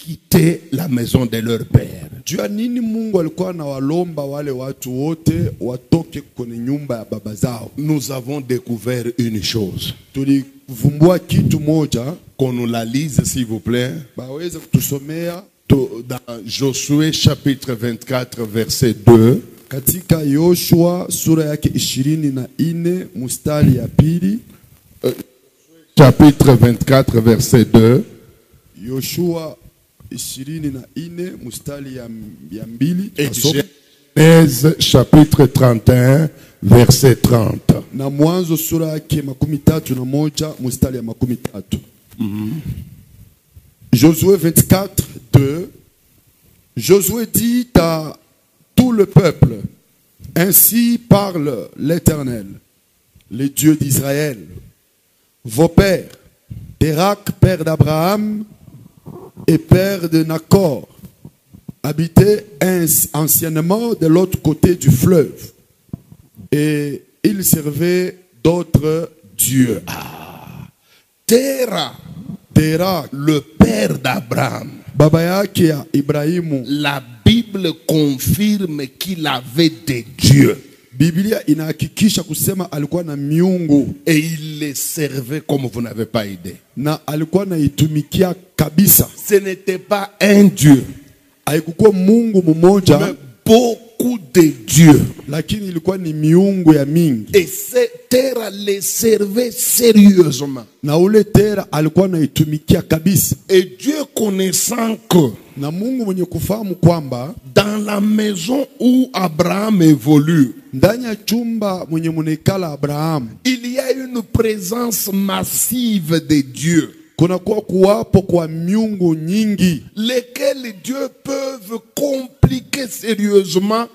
quitter la maison de leur père. Juu ya nini Mungu alikuwa anawalomba wale watu wote watoke kwenye nyumba ya baba zao? Nous avons découvert une chose. Tulivumbua kitu moja. Qu'on nous la lise s'il vous plaît. Baweze kutusomea dans Josué chapitre 24 verset 2. Katika Yoshua sura yake 24 mstari ya pili. Chapitre 24 verset 2. Yoshua 24 mstari ya mbili. Et Genèse chapitre 31 verset 30. Na Mwanzo sura yake 31 mstari ya 30. Josué 24, 2. Josué dit à tout le peuple, ainsi parle l'Éternel, le Dieu d'Israël. Vos pères, Térak, père d'Abraham et père de Nacor, habitaient anciennement de l'autre côté du fleuve, et ils servaient d'autres dieux. Térak, le père d'Abraham. La Bible confirme qu'il avait des dieux. Biblia inahakikisha kusema alikuwa na miungu, et il les servait comme vous n'avez pas idée. Na alikuwa naitumikia kabisa. Ce n'était pas un dieu, haikuwa Mungu mmoja, mais beaucoup de dieux. Lakini ilikuwa ni miungu ya mingi. Et cette terre les servait sérieusement. Na ule terre alikuwa naitumikia kabisa. Et Dieu connaissant que na Mungu mwenye kufahamu kwamba dans la maison où Abraham évolue, ndani ya chumba mwenye munekala Abraham, il y a une présence massive de Dieu. Kuna kuwapo kwa miungu nyingi, lesquels Dieu peuvent compliquer sérieusement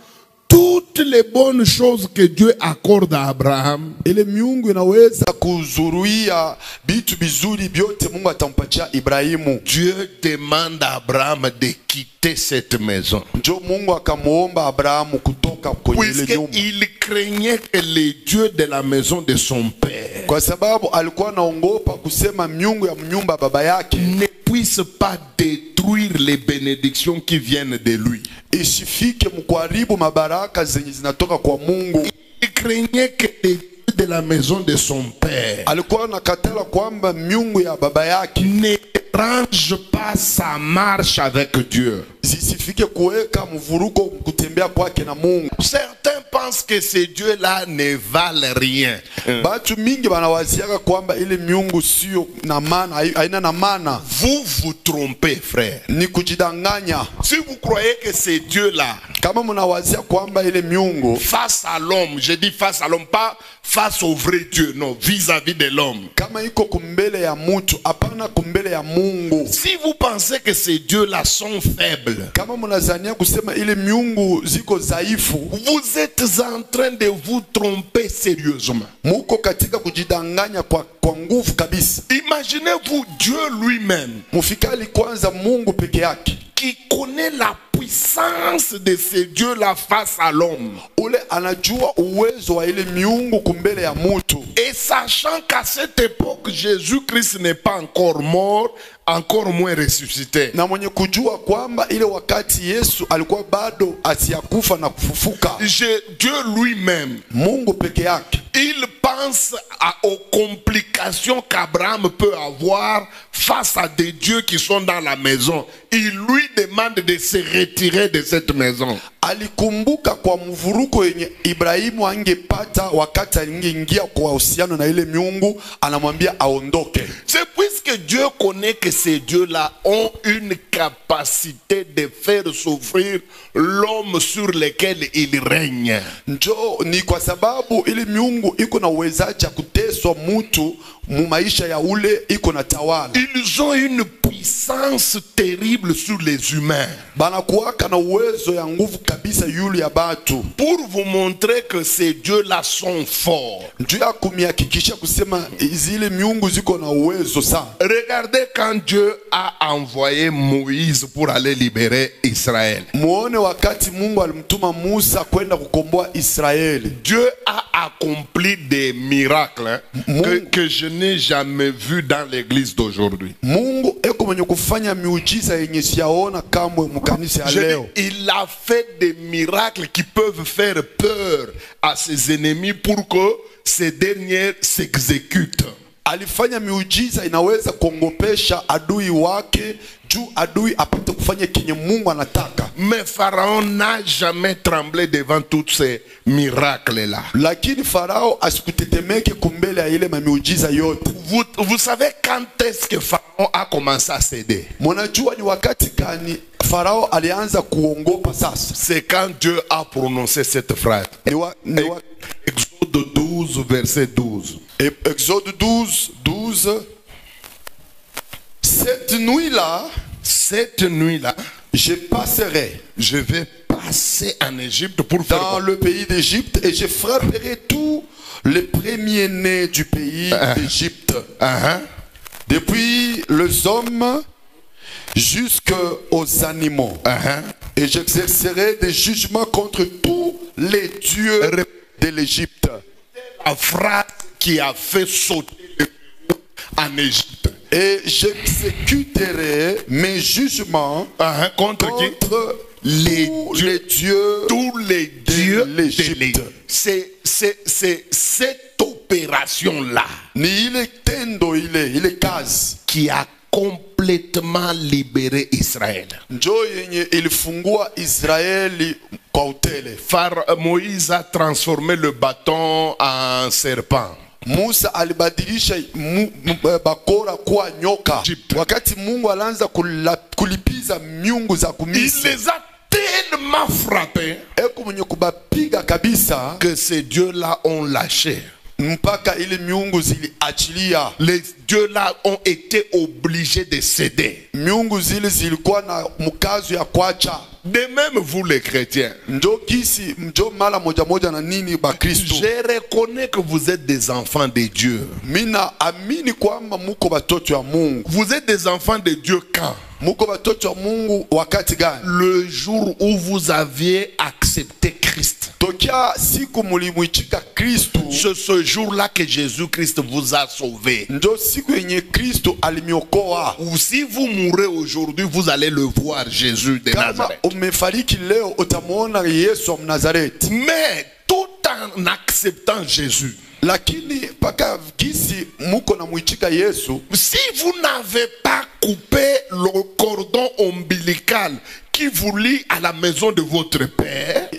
toutes les bonnes choses que Dieu accorde à Abraham. Ile miungu inaweza kuzuruia bitu bizuri byote Mungu atampatia Ibrahimu. Dieu demande à Abraham de quitter cette maison. Ndio Mungu akamuomba Abrahamu kutoka kwenye ile nyumba. Il craignait que les dieux de la maison de son père, kwa sababu alikuwa anaogopa kusema miungu ya nyumba baba yake, ne puisse pas détruire les bénédictions qui viennent de lui. Isifike mkuharibu mabaraka zenye zinatoka kwa Mungu. Il craignait que les dieux de la maison de son père, alikuwa anakatala kwamba miungu ya baba yake ne range pas sa marche avec Dieu. Zisifike kuweka mvuruko kutembea kwake na Mungu. Certains pensent que ces dieux-là ne valent rien. Batu mingi banawaziaka kwamba ile miungu sio na maana, haina na maana. Vous vous trompez, frère. Ni kujidanganya. Si vous croyez que ces dieux-là, kama mnawazia kwamba ile miungu face à l'homme, je dis face à l'homme, pas face au vrai Dieu, non, vis-à-vis de l'homme. Kama iko kumbele ya mtu, hapana kumbele ya Mungu. Si vous pensez que ces dieux-là sont faibles, kama mnazania kusema ile miungu ziko dhaifu, vous êtes en train de vous tromper sérieusement. Muko katika kujidanganya kwa nguvu kabisa. Imaginez-vous Dieu lui-même, mufikali kwanza Mungu peke yake, qui connaît la puissance de ces dieux-là face à l'homme. Ule anajua uwezo wa ile miungu kumbele ya mutu. Et sachant qu'à cette époque Jésus-Christ n'est pas encore mort, encore moins ressuscité. Na mwenye kujua kwamba ile wakati Yesu alikuwa bado asiyakufa na kufufuka. Dieu lui-même, Mungu peke yake, il pense aux complications qu'Abraham peut avoir face à des dieux qui sont dans la maison. Il lui demande de se retirer de cette maison. Alikumbuka kwa mvuruko yenye Ibrahimu angepata wakati angeingia kwa uhusiano na ile miungu, anamwambia aondoke. C'est puisque Dieu connaît que ces dieux-là ont une capacité de faire souffrir l'homme sur lequel il règne. Njo ni kwa sababu ile miungu iko na uwezaji kuteswa mtu mu maisha ya ule iko na tawala. Ils ont une puissance terrible sur les humains. Banakuwaka na uwezo ya nguvu kabisa yule ya batu. Pour vous montrer que ces dieux-là sont forts. Njo ya kumihakikisha kusema zile miungu ziko na uwezo sana. Regardez quand Dieu a envoyé Moïse pour aller libérer Israël. Muone wakati Mungu alimtuma Musa kwenda kukomboa Israeli. Dieu a accompli des miracles que je n'ai jamais vu dans l'église d'aujourd'hui. Mungu eko mwenye kufanya miujiza yenye siyaona kamwe mkanisa ya leo. Il a fait des miracles qui peuvent faire peur à ses ennemis pour que ces derniers s'exécutent. Alifanya miujiza inaweza kuongopesha adui wake juu adui apate kufanya kenye Mungu anataka. Mais Pharaon n'a jamais tremblé devant tous ces miracles là. Lakini Farao asikutetemeke kumbele ya ile miujiza yote. Vous savez quand est-ce que Pharaon a commencé à céder? Mnajua ni wakati gani Farao alianza kuongopa sasa? C'est quand Dieu a prononcé cette phrase. Exode 12 verset 12. Exode 12 12. Cette nuit-là, je vais passer en Égypte pour faire dans le pays d'Égypte et je frapperai tous les premiers-nés du pays d'Égypte. Depuis les hommes jusqu'aux animaux. Et j'exercerai des jugements contre tous les dieux de l'Égypte. La phrase qui a fait sauter le Pharaon en Égypte. Et j'exécuterai mes jugements contre les dieux de l'Égypte. C'est cette opération-là qui a complètement libéré Israël. Moïse a transformé le bâton en serpent. Musa alibadilisha bakora kuwa nyoka. Wakati Mungu alianza kulipiza miungu za Misri, il les a tellement frappés que ces dieux-là ont lâché. Mpaka ile miungu ziliachilia. Les dieux-là ont été obligés de céder. Miungu zile zilikuwa na mkazo ya kuacha. De même vous les chrétiens. Je reconnais que vous êtes des enfants de Dieu. Vous êtes des enfants de Dieu quand? Le jour où vous aviez accepté Christ. C'est ce jour-là que Jésus-Christ vous a sauvé. Ou si vous mourrez aujourd'hui, vous allez le voir, Jésus de Nazareth. Mais tout en acceptant Jésus, si vous n'avez pas coupé le cordon ombilical qui vous lie à la maison de votre père,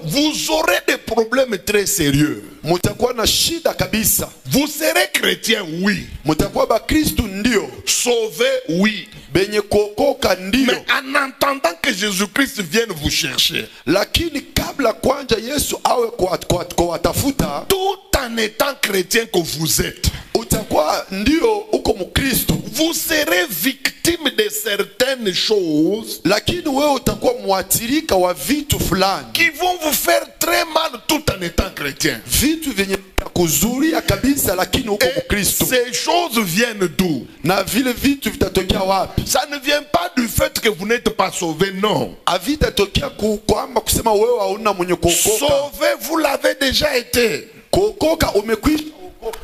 vous aurez des problèmes très sérieux. Vous serez chrétien, oui. Sauvé, oui. Mais en attendant que Jésus-Christ vienne vous chercher, tout en étant chrétien que vous êtes, vous serez victime de certaines choses qui vont vous faire très mal tout en étant chrétien. Et ces choses viennent d'où? Ça ne vient pas du fait que vous n'êtes pas sauvé, non. Sauvé, vous l'avez déjà été.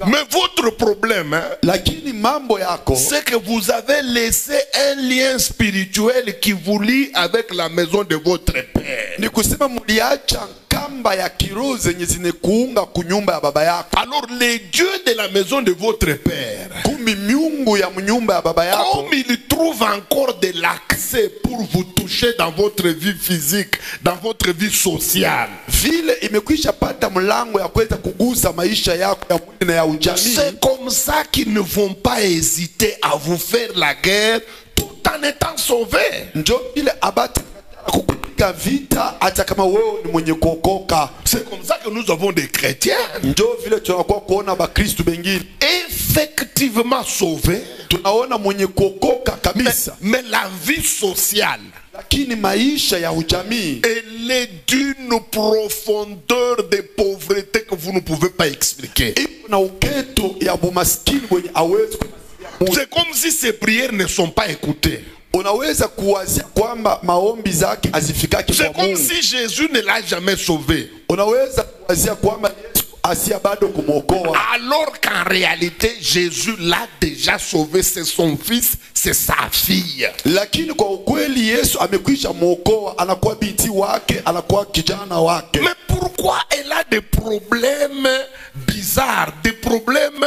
Mais votre problème, c'est que vous avez laissé un lien spirituel qui vous lie avec la maison de votre père. Alors les dieux de la maison de votre père, comme ils trouvent encore de l'accès pour vous toucher dans votre vie physique, dans votre vie sociale, c'est comme ça qu'ils ne vont pas hésiter à vous faire la guerre tout en étant sauvés. C'est comme ça que nous avons des chrétiens effectivement sauvés, mais la vie sociale, elle est d'une profondeur de pauvreté que vous ne pouvez pas expliquer. C'est comme si ces prières ne sont pas écoutées. unaweza kuwazia kwamba maombi zake azifikake C'est kwa comme Mungu. si Jésus ne l'a jamais sauvé. Unaweza kuwazia kwamba Yesu asia bado kumwokoa, Alors qu'en réalité, Jésus l'a déjà sauvé. C'est son fils, c'est sa fille. lakini kwa ukweli Yesu amekwisha mwokoa, anakuwa binti wake, anakuwa kijana wake. Mais pourquoi elle a des problèmes bizarres, des problèmes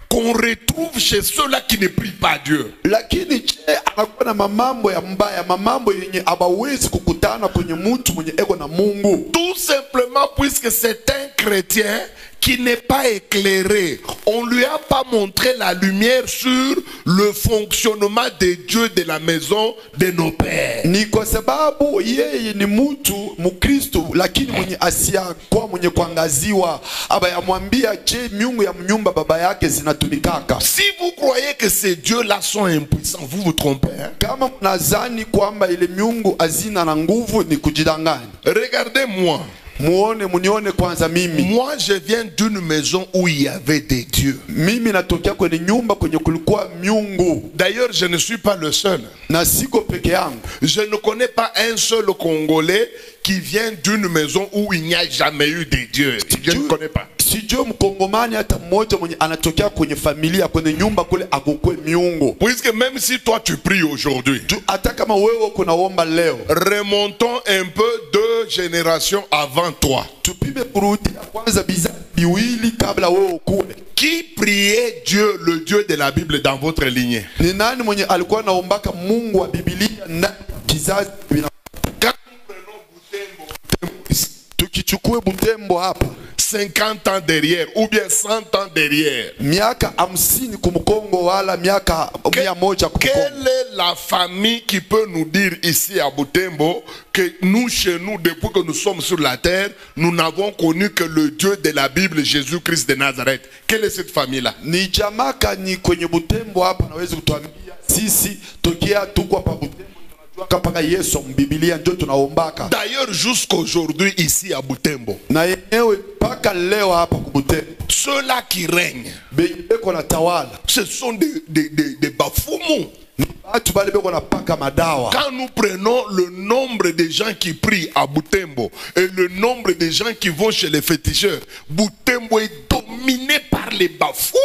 qu'on retrouve chez ceux-là qui ne prient pas Dieu? Lakini je, anakuwa na mamambo ya mbaya, mamambo yenye abawezi kukutana kwenye mtu mwenye ego na Mungu? Tout simplement puisque c'est un chrétien qui n'est pas éclairé. On ne lui a pas montré la lumière sur le fonctionnement des dieux de la maison de nos pères. Ni kwa sababu yeye ni mtu Mkristo, lakini mwenye asia kwa mwenye kuangaziwa, aba yamwambia je miungu ya mnyumba baba yake zinatumikaka. Si vous croyez que ces dieux-là sont impuissants, vous vous trompez. Hein? Kama mnazani kwamba ile miungu azina na nguvu, ni kujidanganya. Regardez-moi. Munione kwanza mimi. Moi, je viens d'une maison où il y avait des dieux. Mimi natokea kwenye nyumba kwenye kulikuwa miungu. D'ailleurs, je ne suis pas le seul. Na siko peke yangu. Je ne connais pas un seul Congolais qui vient d'une maison où il n'y a jamais eu de dieux. Je ne connais pas. Sijui Mkongomani hata mmoja mwenye anatokea kwenye familia kwenye nyumba kule akukwe miungu. Puisque même si toi tu pries aujourd'hui, hata kama wewe kunaomba leo, remontons un peu 2 générations avant toi. Tupime kurudi kwanza bizazi biwili kabla wewe ukue. Qui priait Dieu, le Dieu de la Bible dans votre lignée? Ni nani mwenye alikuwa naombaka Mungu wa Biblia na kizazi bina? Tukichukue Butembo hapa 50 ans derrière ou bien 100 ans derrière, miaka 50 kumkongo wala miaka 100 kumkongo. Quelle est la famille qui peut nous dire ici à Butembo que nous, chez nous, depuis que nous sommes sur la terre, nous n'avons connu que le Dieu de la Bible, Jésus-Christ de Nazareth? Quelle est cette famille-là? Ni jamaka ni kwenye Butembo hapa naweza kutuambia sisi tokia tuko hapa Butembo. D'ailleurs, jusqu'aujourd'hui ici à Butembo, ceux-là qui règnent, ce sont des bafoumoux. Quand nous prenons le nombre de gens qui prient à Butembo et le nombre de gens qui vont chez les féticheurs, Butembo est dominé par les bafoumoux.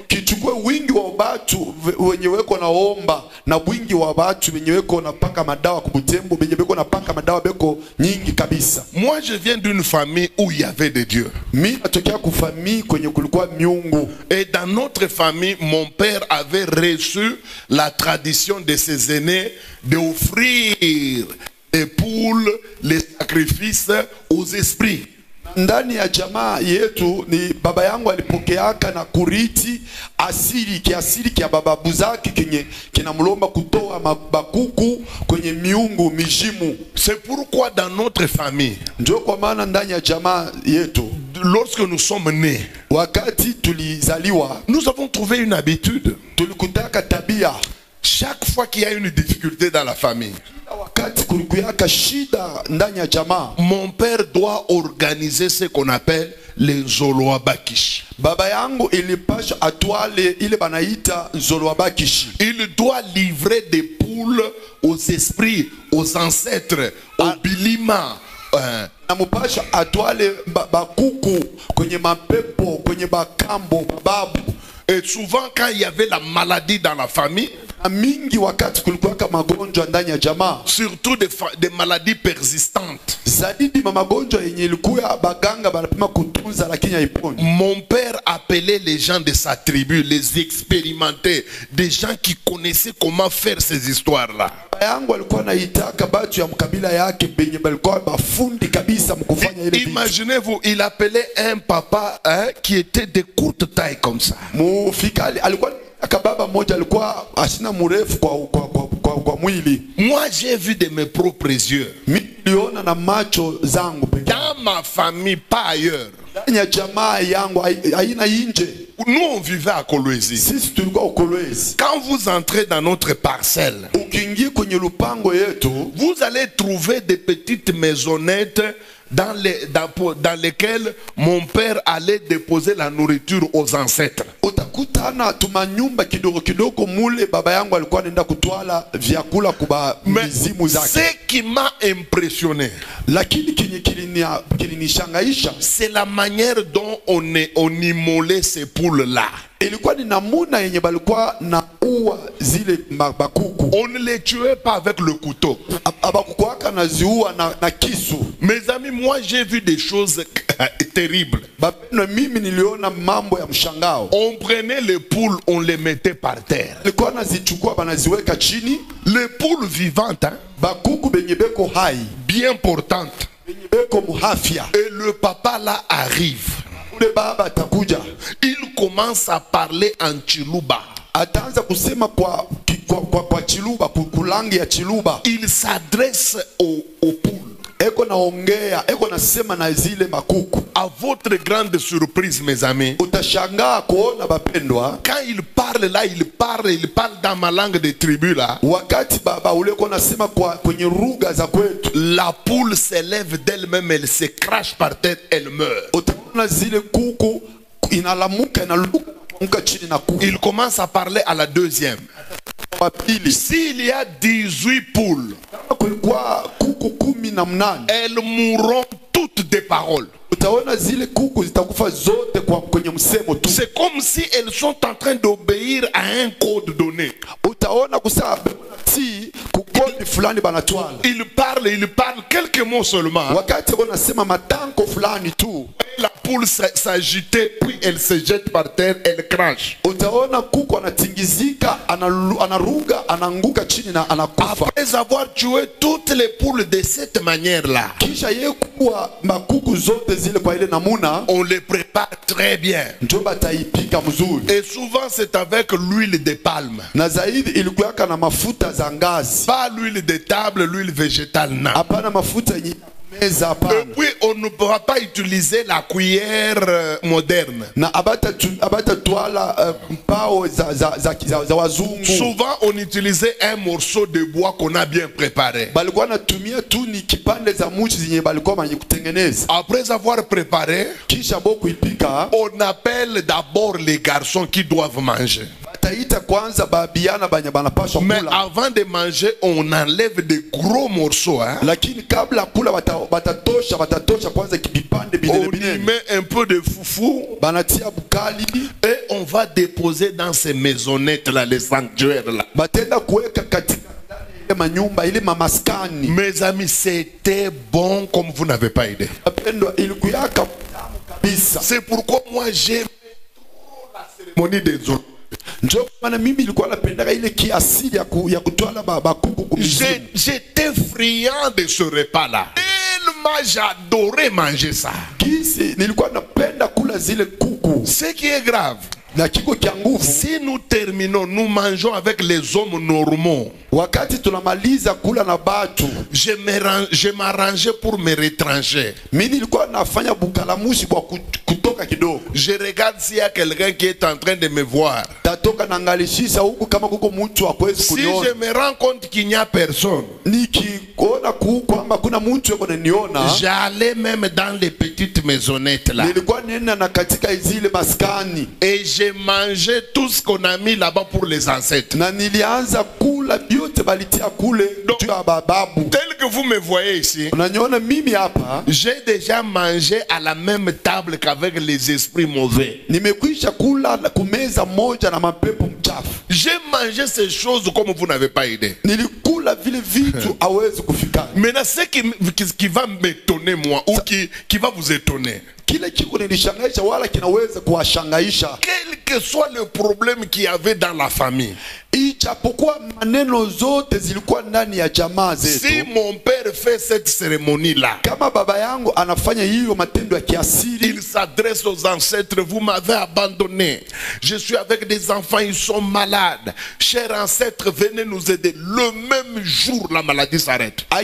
Kichukue wingi wa watu wenye weko naomba na wingi wa watu wenye weko napaka madawa kubutembo wenye weko napaka madawa beko nyingi kabisa. Moi je viens d'une famille où il y avait des dieux. Mimi natokea ku famille kwenye kulikuwa miungu. Et dans notre famille, mon père avait reçu la tradition de ses aînés d'offrir des poules, les sacrifices aux esprits. Ndani ya jamaa yetu ni baba yangu alipokeaka na kuriti kiasili kia bababu zake kenye kinamlomba kutoa mabakuku kwenye miungu mijimu. C'est pourquoi dans notre famille, ndio kwa maana ndani ya jamaa yetu, lorsque nous sommes nés, wakati tulizaliwa, nous avons trouvé une habitude. Tulikutaka tabia. Chaque fois qu'il y a une difficulté dans la famille, mon père doit organiser ce qu'on appelle les Zoloabakish. Baba yangu ilipasha atwale ile banaita Zoloabakish. Il doit livrer des poules aux esprits, aux ancêtres, aux bilima. Namupasha atwale bakuku kwenye mapepo, kwenye bakambo, bababu. Et souvent quand il y avait la maladie dans la famille, mingi wakati kulikuwa magonjwa ndani ya jamaa, surtout des maladies persistantes, zaidi magonjwa yenye ilikuwa baganga banapima kutunza lakini haiponi. Mon père appelait les gens de sa tribu, les expérimentés, des gens qui connaissaient comment faire ces histoires-là. Yangu alikuwa anaitaka batu ya mkabila yake benye balikuwa bafundi kabisa mkufanya ile. Imaginez-vous, il appelait un papa qui était de courte taille comme ça. Mufikali alikuwa akababa moja alikuwa asina mrefu kwa mwili. Moi j'ai vu de mes propres yeux. Miliona na macho zangu pekee. Dans ma famille, pas ailleurs. Ndani ya jamaa yangu haina nje. Nous on vivait à Kolwezi. Sisi tulikuwa Kolwezi. Quand vous entrez dans notre parcelle, ukiingia kwenye lupango yetu, vous allez trouver des petites maisonnettes dans lesquels mon père allait déposer la nourriture aux ancêtres. Utakutana tumanyumba kidogo kidogo mule baba yangu alikuwa anaenda kutwala vyakula kuba mizimu zake. Ce qui m'a impressionné, lakini kilinishangaisha, c'est la manière dont on immolait ces poules là. Ilikuwa ni namuna yenye balikuwa na uwa zile bakuku. On ne les tuait pas avec le couteau. Abakuku waka na ziua na kisu. Mes amis, moi j'ai vu des choses terribles. Mimi niliona mambo ya mshangao. On prenait les poules, on les mettait par terre. Alikuwa nazichukua banaziweka chini. Les poules vivantes, hein? Bakuku benye beko hai, bien portantes. benye beko muhafia. Et le papa là arrive. Il commence à parler en Chiluba. Il s'adresse aux poules. À votre grande surprise, mes amis, quand il parle là, il parle dans ma langue des tribus là. La poule s'élève d'elle-même, elle se crache par terre, elle meurt. Il commence à parler à la deuxième. S'il y a 18 poules, elles mourront toutes des paroles. C'est comme si elles sont en train d'obéir à un code donné. Il parle quelques mots seulement. La poule s'agitait, puis elle se jette par terre, elle crache. Après avoir tué toutes les poules de cette manière-là, on les prépare très bien. Et souvent c'est avec l'huile de palme. Pas l'huile de table, l'huile végétale, non. Et puis on ne pourra pas utiliser la cuillère moderne. Souvent on utilisait un morceau de bois qu'on a bien préparé. Après avoir préparé, on appelle d'abord les garçons qui doivent manger. Mais avant de manger, on enlève des gros morceaux, hein? On y met un peu de foufou et on va déposer dans ces maisonnettes là, les sanctuaires là. Mes amis, c'était bon comme vous n'avez pas idée. C'est pourquoi moi j'aime trop la cérémonie des autres. J'étais friand de ce repas là. Tellement j'adorais manger ça. Ce qui est grave, si nous terminons, nous mangeons avec les hommes normaux. Je m'arrangeais pour me retrancher. Je regarde s'il y a quelqu'un qui est en train de me voir. Si je me rends compte qu'il n'y a personne, j'allais même dans les petites maisonnettes là. Et j'ai mangé tout ce qu'on a mis là-bas pour les ancêtres. Donc, tel que vous me voyez ici, j'ai déjà mangé à la même table qu'avec les esprits mauvais. J'ai mangé ces choses comme vous n'avez pas idée. Maintenant, ce qui va m'étonner moi, ou qui va vous étonner, quel que soit le problème qu'il y avait dans la famille, si mon père fait cette cérémonie là, il s'adresse aux ancêtres: vous m'avez abandonné, je suis avec des enfants, ils sont malades, chers ancêtres, venez nous aider. Le même jour la maladie s'arrête. À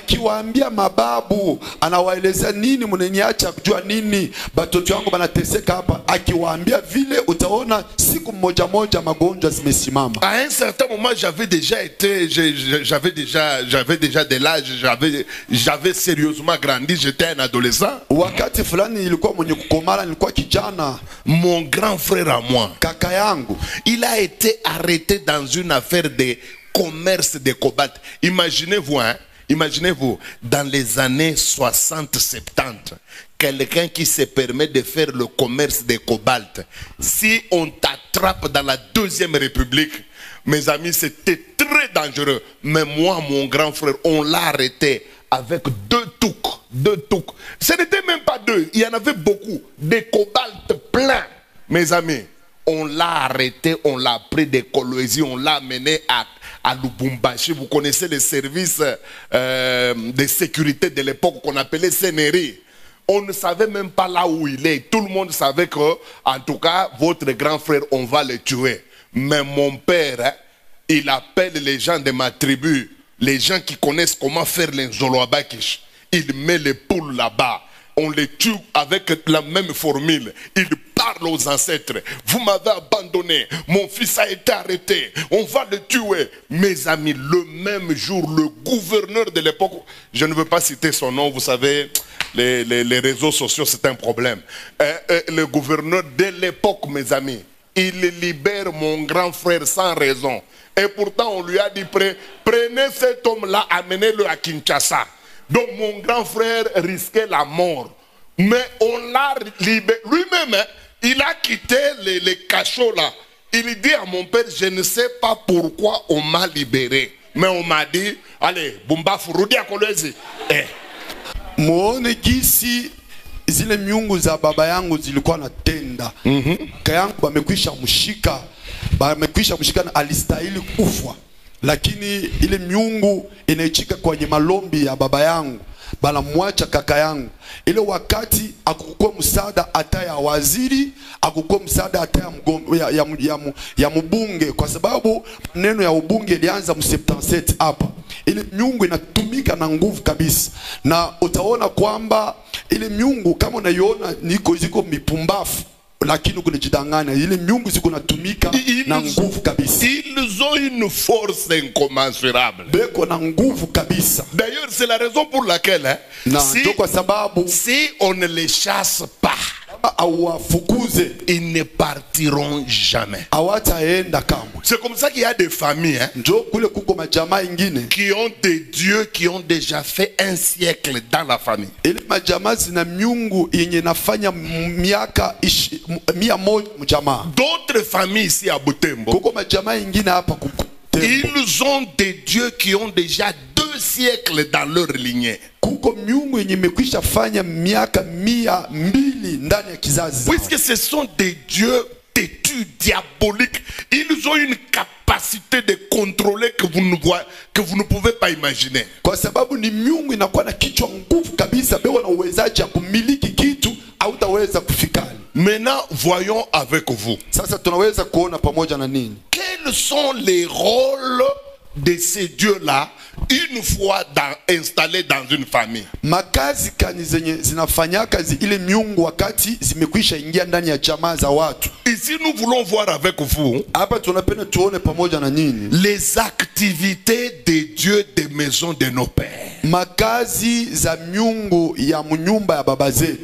un certain certain moment, j'avais déjà été, j'avais déjà de l'âge, j'avais sérieusement grandi, j'étais un adolescent. Wakati fulani nilikuwa mwenye kukomala, nilikuwa kijana. Mon grand frère à moi, Kaka yangu, il a été arrêté dans une affaire de commerce de cobalt. Imaginez-vous, hein, imaginez-vous, dans les années 60-70, quelqu'un qui se permet de faire le commerce de cobalt, si on t'attrape dans la Deuxième République, mes amis, c'était très dangereux. Mais moi, mon grand frère, on l'a arrêté avec deux toucs. Ce n'était même pas deux, il y en avait beaucoup. Des cobaltes pleins, mes amis. On l'a arrêté, on l'a pris des Kolwezi, on l'a amené à Lubumbashi. Vous connaissez les services de sécurité de l'époque qu'on appelait CNRI. On ne savait même pas là où il est. Tout le monde savait que, en tout cas, votre grand frère, on va le tuer. Mais mon père, hein, il appelle les gens de ma tribu, les gens qui connaissent comment faire les Zoloabakish. Il met les poules là-bas. On les tue avec la même formule. Il parle aux ancêtres. Vous m'avez abandonné. Mon fils a été arrêté. On va le tuer. Mes amis, le même jour, le gouverneur de l'époque, je ne veux pas citer son nom, vous savez, les réseaux sociaux, c'est un problème. Le gouverneur de l'époque, mes amis, il libère mon grand frère sans raison. Et pourtant, on lui a dit, prenez cet homme-là, amenez-le à Kinshasa. Donc mon grand frère risquait la mort. Mais on l'a libéré. Lui-même, hein, il a quitté les cachots là. Il dit à mon père, je ne sais pas pourquoi on m'a libéré. Mais on m'a dit, allez, Bumba Furudi à Kolwezi. muone gisi zile miungu za baba yangu zilikuwa na tenda. Kaka yangu bamekwisha mshika na alistahili kufa. Lakini ile miungu inaichika kwenye malombi ya baba yangu, banamwacha kaka yangu. Ile wakati akukua msaada hata ya waziri, akukua msaada hata ya mbunge, kwa sababu neno ya ubunge ilianza mu77 hapa. Ile miungu inatumika na nguvu kabisa. Na utaona kwamba ile miungu kama unaiona ziko mipumbafu, lakini kunajidanganya, ile miungu ziko natumika na nguvu kabisa. Ils ont une force incommensurable. Beko na nguvu kabisa. D'ailleurs, c'est la raison pour laquelle, hein, si on ne les chasse pas, ils ne partiront jamais. C'est comme ça qu'il y a des familles, hein, qui ont des dieux qui ont déjà fait un siècle dans la famille. D'autres familles ici à Butembo, ils ont des dieux qui ont déjà 2 siècles dans leur lignée. Puisque ce sont des dieux têtus, diaboliques, ils ont une capacité de contrôler que vous ne pouvez pas imaginer. Maintenant, voyons avec vous. Quels sont les rôles de ces dieux-là une fois installés dans une famille? Ici, nous voulons voir avec vous les activités des dieux des maisons de nos pères.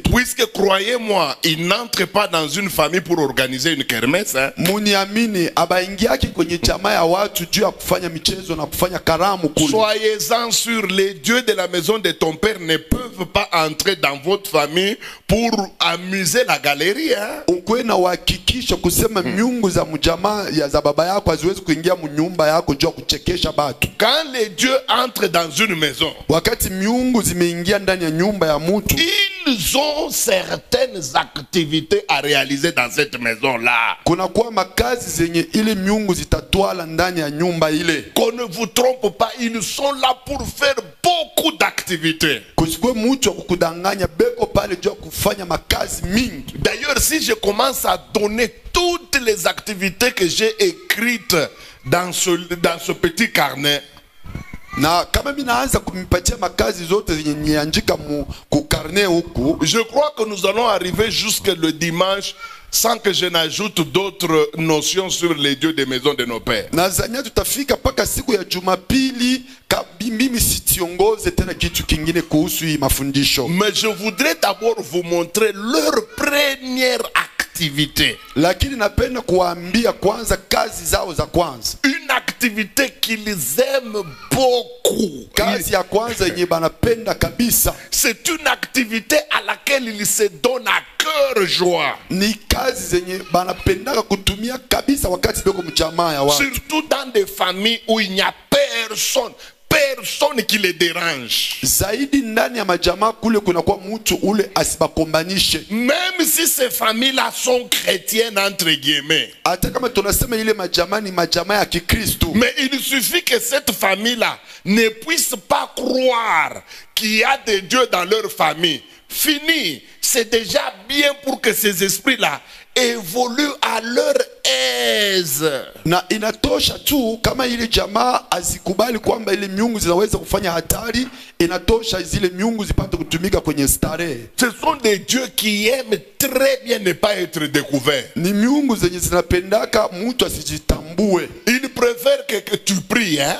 Puisque, croyez-moi, ils n'entrent pas dans une famille pour organiser une kermesse, hein. Soyez-en sûrs, les dieux de la maison de ton père ne peuvent pas entrer dans votre famille pour amuser la galerie, hein. Quand les dieux entrent dans une maison, ils ont certaines activités à réaliser dans cette maison-là. Qu'on ne vous trompe pas, ils sont là pour faire beaucoup d'activités. D'ailleurs, si je commence à donner toutes les activités que j'ai écrites dans ce petit carnet, je crois que nous allons arriver jusqu'à le dimanche sans que je n'ajoute d'autres notions sur les dieux des maisons de nos pères. Nazania tutafika paka siku ya Jumapili mimi sitiongoze tena kitu kingine kuhusu hii mafundisho. Mais je voudrais d'abord vous montrer leur première activité. Lakini napenda kuambia kwanza kazi zao za kwanza. Une activité qu'ils aiment beaucoup. Kazi ya kwanza yenye banapenda kabisa. C'est une activité à laquelle ils se donnent à cœur joie. Ni kazi zenye banapendaka kutumia kabisa wakati beko mjamaa ya watu. Surtout dans des familles où il n'y a personne qui les dérange. Zaidi ndani ya majamaa kule kuna kwa mtu ule asibakombanishe. Même si ces familles-là sont chrétiennes entre guillemets. Hata kama tunasema ile majamaa ni majamaa ya Kikristo. Mais il suffit que cette famille-là ne puisse pas croire qu'il y a des dieux dans leur famille. Fini. C'est déjà bien pour que ces esprits-là évoluent à leur aise. Na inatosha tu kama ile jamaa azikubali kwamba ile miungu zinaweza kufanya hatari, inatosha zile miungu zipate kutumika kwenye starehe. Ce sont des dieux qui aiment très bien ne pas être découverts. Ni miungu zenye zinapendaka mtu asijitambue. Ils préfèrent que tu pries, hein?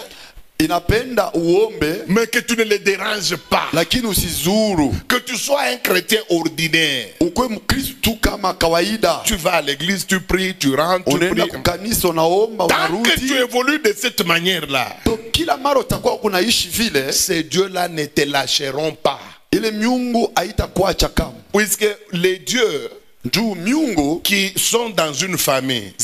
Inapenda uombe, mais que tu ne les déranges pas. Lakini usizuru. Que tu sois un chrétien ordinaire. Ukwe mkristo tu kama kawaida. Tu vas à l'église, tu pries, tu rentres, tu pries. Kanisa unaomba, tant que tu évolues de cette manière-là, kila mara utakuwa unaishi vile, ces dieux-là ne te lâcheront pas. Ile miungu haitakuacha kama. Puisque les dieux qui sont dans une famille,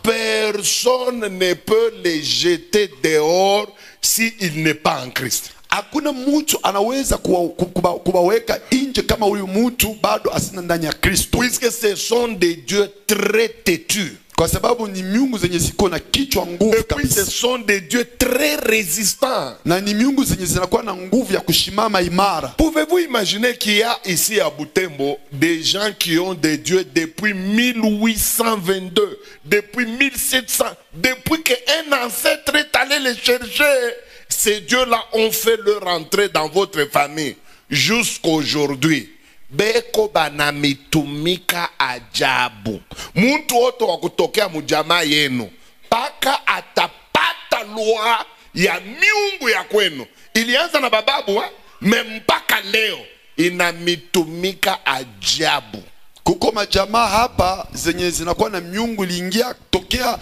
personne ne peut les jeter dehors s'il n'est pas en Christ. Hakuna mtu anaweza kuwaweka nje kama huyu mtu bado asina ndani ya Kristo. Puisque ce sont des dieux très têtus. Kwa sababu ni miungu zenye ziko na kichwa nguvu kabisa. Ce sont des dieux très résistants. Na ni miungu zenye zinakuwa na nguvu ya kushimama imara. Pouvez-vous imaginer qu'il y a ici à Butembo des gens qui ont des dieux depuis 1822, depuis 1700, depuis qu'un ancêtre est allé les chercher? Ces dieux-là ont fait leur entrée dans votre famille jusqu'aujourd'hui. Beko banamitumika ajabu. Muntu wote wa kutokea mujamaa yenu paka atapata lua ya miungu ya kwenu. Ilianza na bababu mpaka leo inamitumika ajabu. Kuko majamaa hapa zenye zinakuwa na miungu iliingia tokea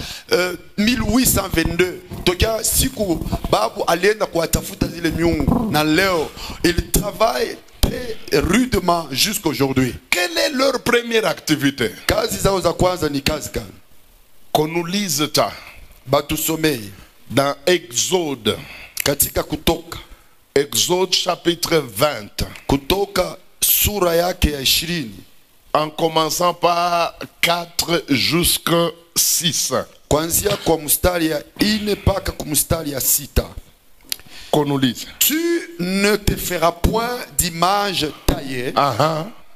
1822. Tokea siku babu alienda kuwatafuta zile miungu na leo il travaille rudement jusqu'aujourd'hui. Quelle est leur première activité? Kazi zao za kwanza ni kazi gani? Qu'on nous lise ta batusomei dans Exode, katika Kutoka, Exode chapitre 20, Kutoka sura yake ya 20, en commençant par 4 jusqu'à 6. Kuanzia kwa mstari ya 4 mpaka kwa mstari ya 6. Qu'on nous lise. Tu ne te feras point d'image taillée,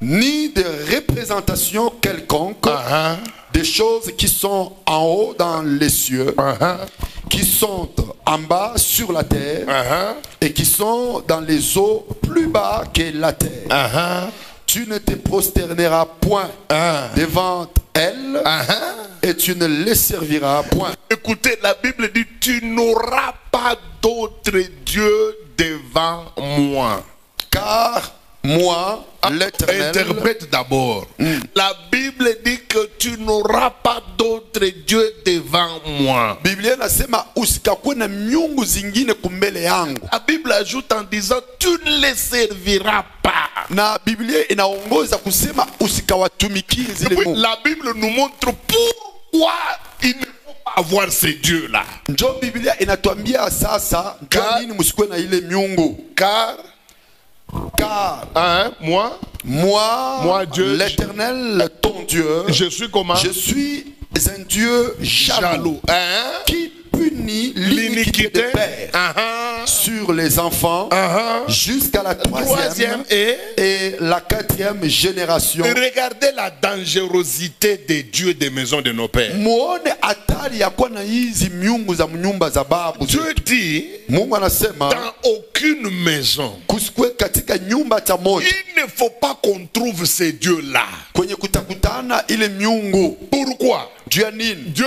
ni de représentation quelconque, des choses qui sont en haut dans les cieux, qui sont en bas sur la terre, et qui sont dans les eaux plus bas que la terre. Tu ne te prosterneras point devant elles, et tu ne les serviras point. Écoutez, la Bible dit, tu n'auras pas d'autre Dieu devant moi. Car moi, l'Éternel... Interprète d'abord. La Bible dit que tu n'auras pas d'autre Dieu devant moi. La Bible ajoute en disant, tu ne les serviras pas. La Bible nous montre pourquoi il ne faut pas avoir ces dieux-là. Car moi Dieu, l'Éternel ton Dieu, je suis comment? Je suis un Dieu jaloux, qui punit l'iniquité des pères sur les enfants jusqu'à la 3e et la 4e génération. Regardez la dangerosité des dieux des maisons de nos pères. Dieu dit, dans aucune maison, il ne faut pas qu'on trouve ces dieux-là. kwenye kutakutana ile miungu. Pourquoi? Dieu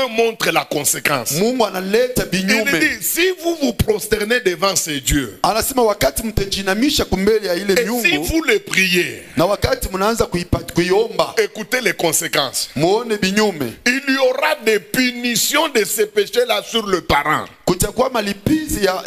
montre la conséquence. Mungu analeta binyume. Il dit, si vous vous prosternez devant ces dieux, anasema wakati mtajinamisha kumbele ya ile et miungu, si vous les priez, na wakati mnaanza kuiomba, écoutez les conséquences. muone binyume. Il y aura des punitions de ces péchés-là sur le parent. Kutakuwa malipizi ya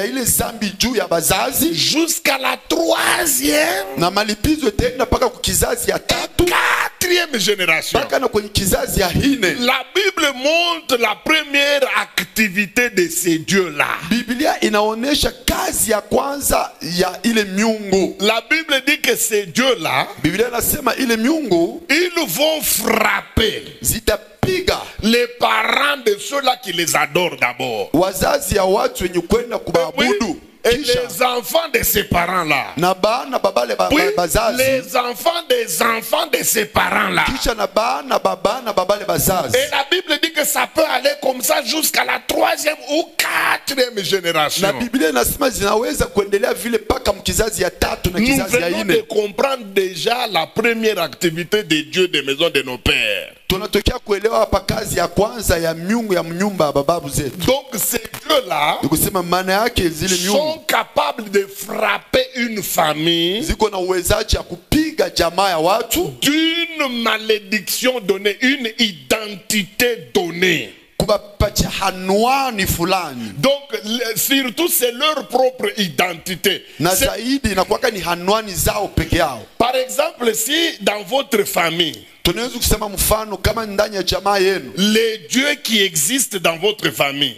ile zambi juu ya bazazi jusqu'à la 3e na malipizo tena paka kwa kizazi ya 4e génération. Paka na kwenye kizazi ya 4. La Bible montre la première activité de ces dieux-là. Biblia inaonesha kazi ya kwanza ya ile miungu. La Bible dit que ces dieux-là, Biblia inasema ile miungu, ils vont frapper les parents de ceux-là qui les adorent d'abord. Wazazi ya watu wenye kwenda kuabudu. Et les enfants de ces parents-là. Oui, les enfants de ces parents-là. Et la Bible dit que ça peut aller comme ça jusqu'à la 3e ou 4e génération. Nous venons de comprendre déjà la première activité des dieux des maisons de nos pères. Donc ces dieux-là sont capables de frapper une famille d'une malédiction donnée, une identité donnée. Donc surtout c'est leur propre identité. Par exemple, si dans votre famille les dieux qui existent dans votre famille,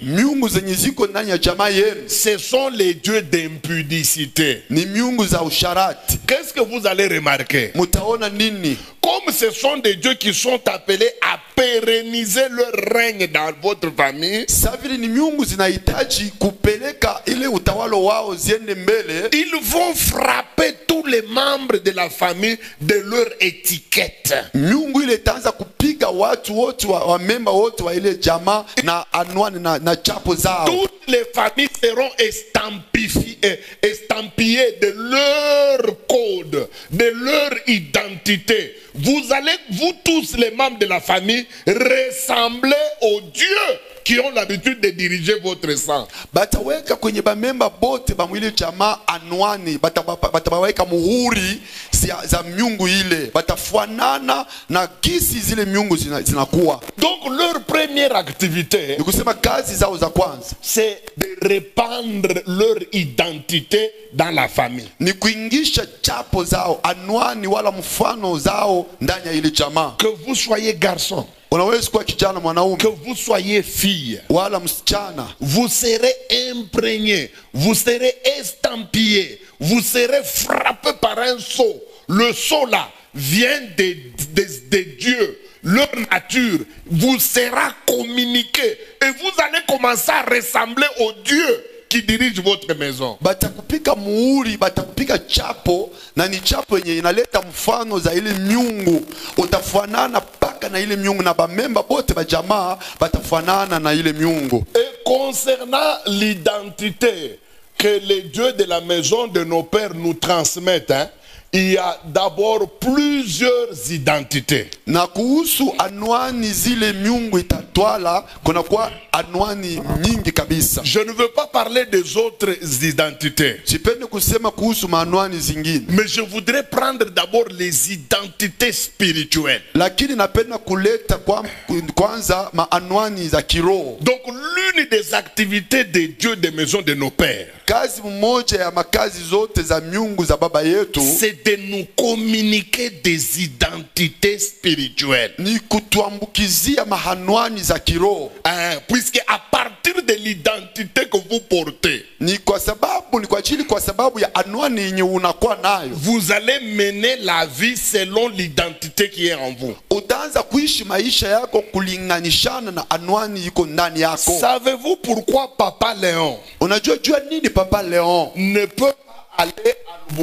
ce sont les dieux d'impudicité. Qu'est-ce que vous allez remarquer? Comme ce sont des dieux qui sont appelés à pérenniser leur règne dans votre famille, ils vont frapper tous les membres de la famille de leur étiquette. Toutes les familles seront estampillées de leur code, de leur identité. Vous allez, vous tous les membres de la famille, ressembler aux dieux qui ont l'habitude de diriger votre sang. Bataweka kwenye bamemba bote bamwile chama anwani batabaweka muhuri za miungu ile batafuanana na kisi zile miungu zinakuwa. Donc leur première activité, c'est de répandre leur identité dans la famille. Ni kuingisha chapo zao anwani wala mfano zao ndani ya ile chama. Que vous soyez garçon, que vous soyez fille, vous serez imprégné, vous serez estampillé, vous serez frappé par un sceau. Le sceau là vient des dieux. Leur nature vous sera communiquée et vous allez commencer à ressembler aux dieux qui dirige votre maison. Batakupika muhuri, batakupika chapo, na ni chapo yenye inaleta mfano za ile miungu. Utafanana paka na ile miungu na bamemba bote ba jamaa batafanana na ile miungu. Et concernant l'identité que les dieux de la maison de nos pères nous transmettent, il y a d'abord plusieurs identités. Na kuhusu anwani zile miungu itatwala kuna kwa anwani nyingi kabisa. Je ne veux pas parler des autres identités. Sipende kusema kuhusu maanwani zingine. Mais je voudrais prendre d'abord les identités spirituelles. Lakini napenda kuleta kwanza maanwani za kiroho. Donc l'une des activités des dieux des maisons de nos pères, kazi mmoja ya makazi zote za miungu za baba yetu, c'est de nous communiquer des identités spirituelles. Ni kutuambukizia mahanwani za kiroho. Puisque à partir de l'identité que vous portez, ni kwa sababu ya anwani yenye unakuwa nayo, vous allez mener la vie selon l'identité qui est en vous. Utaanza kuishi maisha yako kulinganishana na anwani iko ndani yako. Savez-vous pourquoi Papa Léon, unajua nini Papa Léon ne peut aller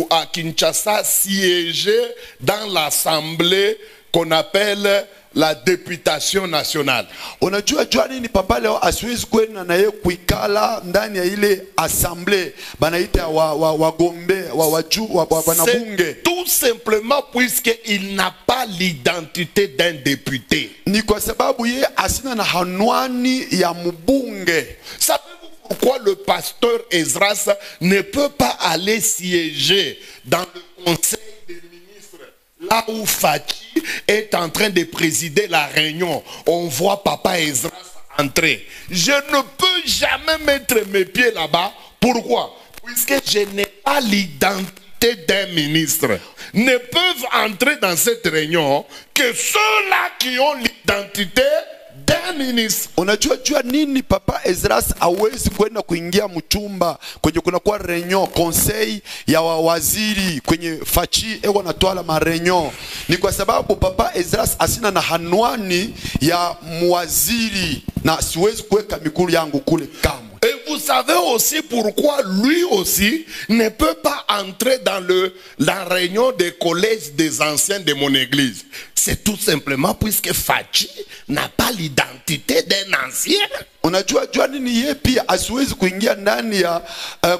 à Kinshasa siéger dans l'assemblée qu'on appelle la députation nationale? Unajua nini Papa Léon asiwezi kwenda na yeye kuikala ndani ya ile assemblée banaita wagombe wanabunge? Tout simplement puisqu'il n'a pas l'identité d'un député. Ni kwa sababu ye asina na hanwani ya mbunge. Savez-vous pourquoi le pasteur Esdras ne peut pas aller siéger dans le conseil des ministres, là où Fachi est en train de présider la réunion? On voit Papa Esdras entrer. Je ne peux jamais mettre mes pieds là-bas. Pourquoi? Puisque je n'ai pas l'identité d'un ministre. Ne peuvent entrer dans cette réunion que ceux-là qui ont l'identité d'un ministre. Unajua nini Papa Esdras hawezi kwenda kuingia mchumba kwenye kuna kwa reunion conseil ya waziri kwenye Fachi ego natwala ma reunion? Ni kwa sababu Papa Esdras asina na hanwani ya mwaziri na siwezi kuweka mikulu yangu kule kama. Et vous savez aussi pourquoi lui aussi ne peut pas entrer dans la réunion des collèges des anciens de mon église. C'est tout simplement puisque Fachi n'a pas l'identité d'un ancien. Unajua nini yeye pia asiwezi kuingia ndani ya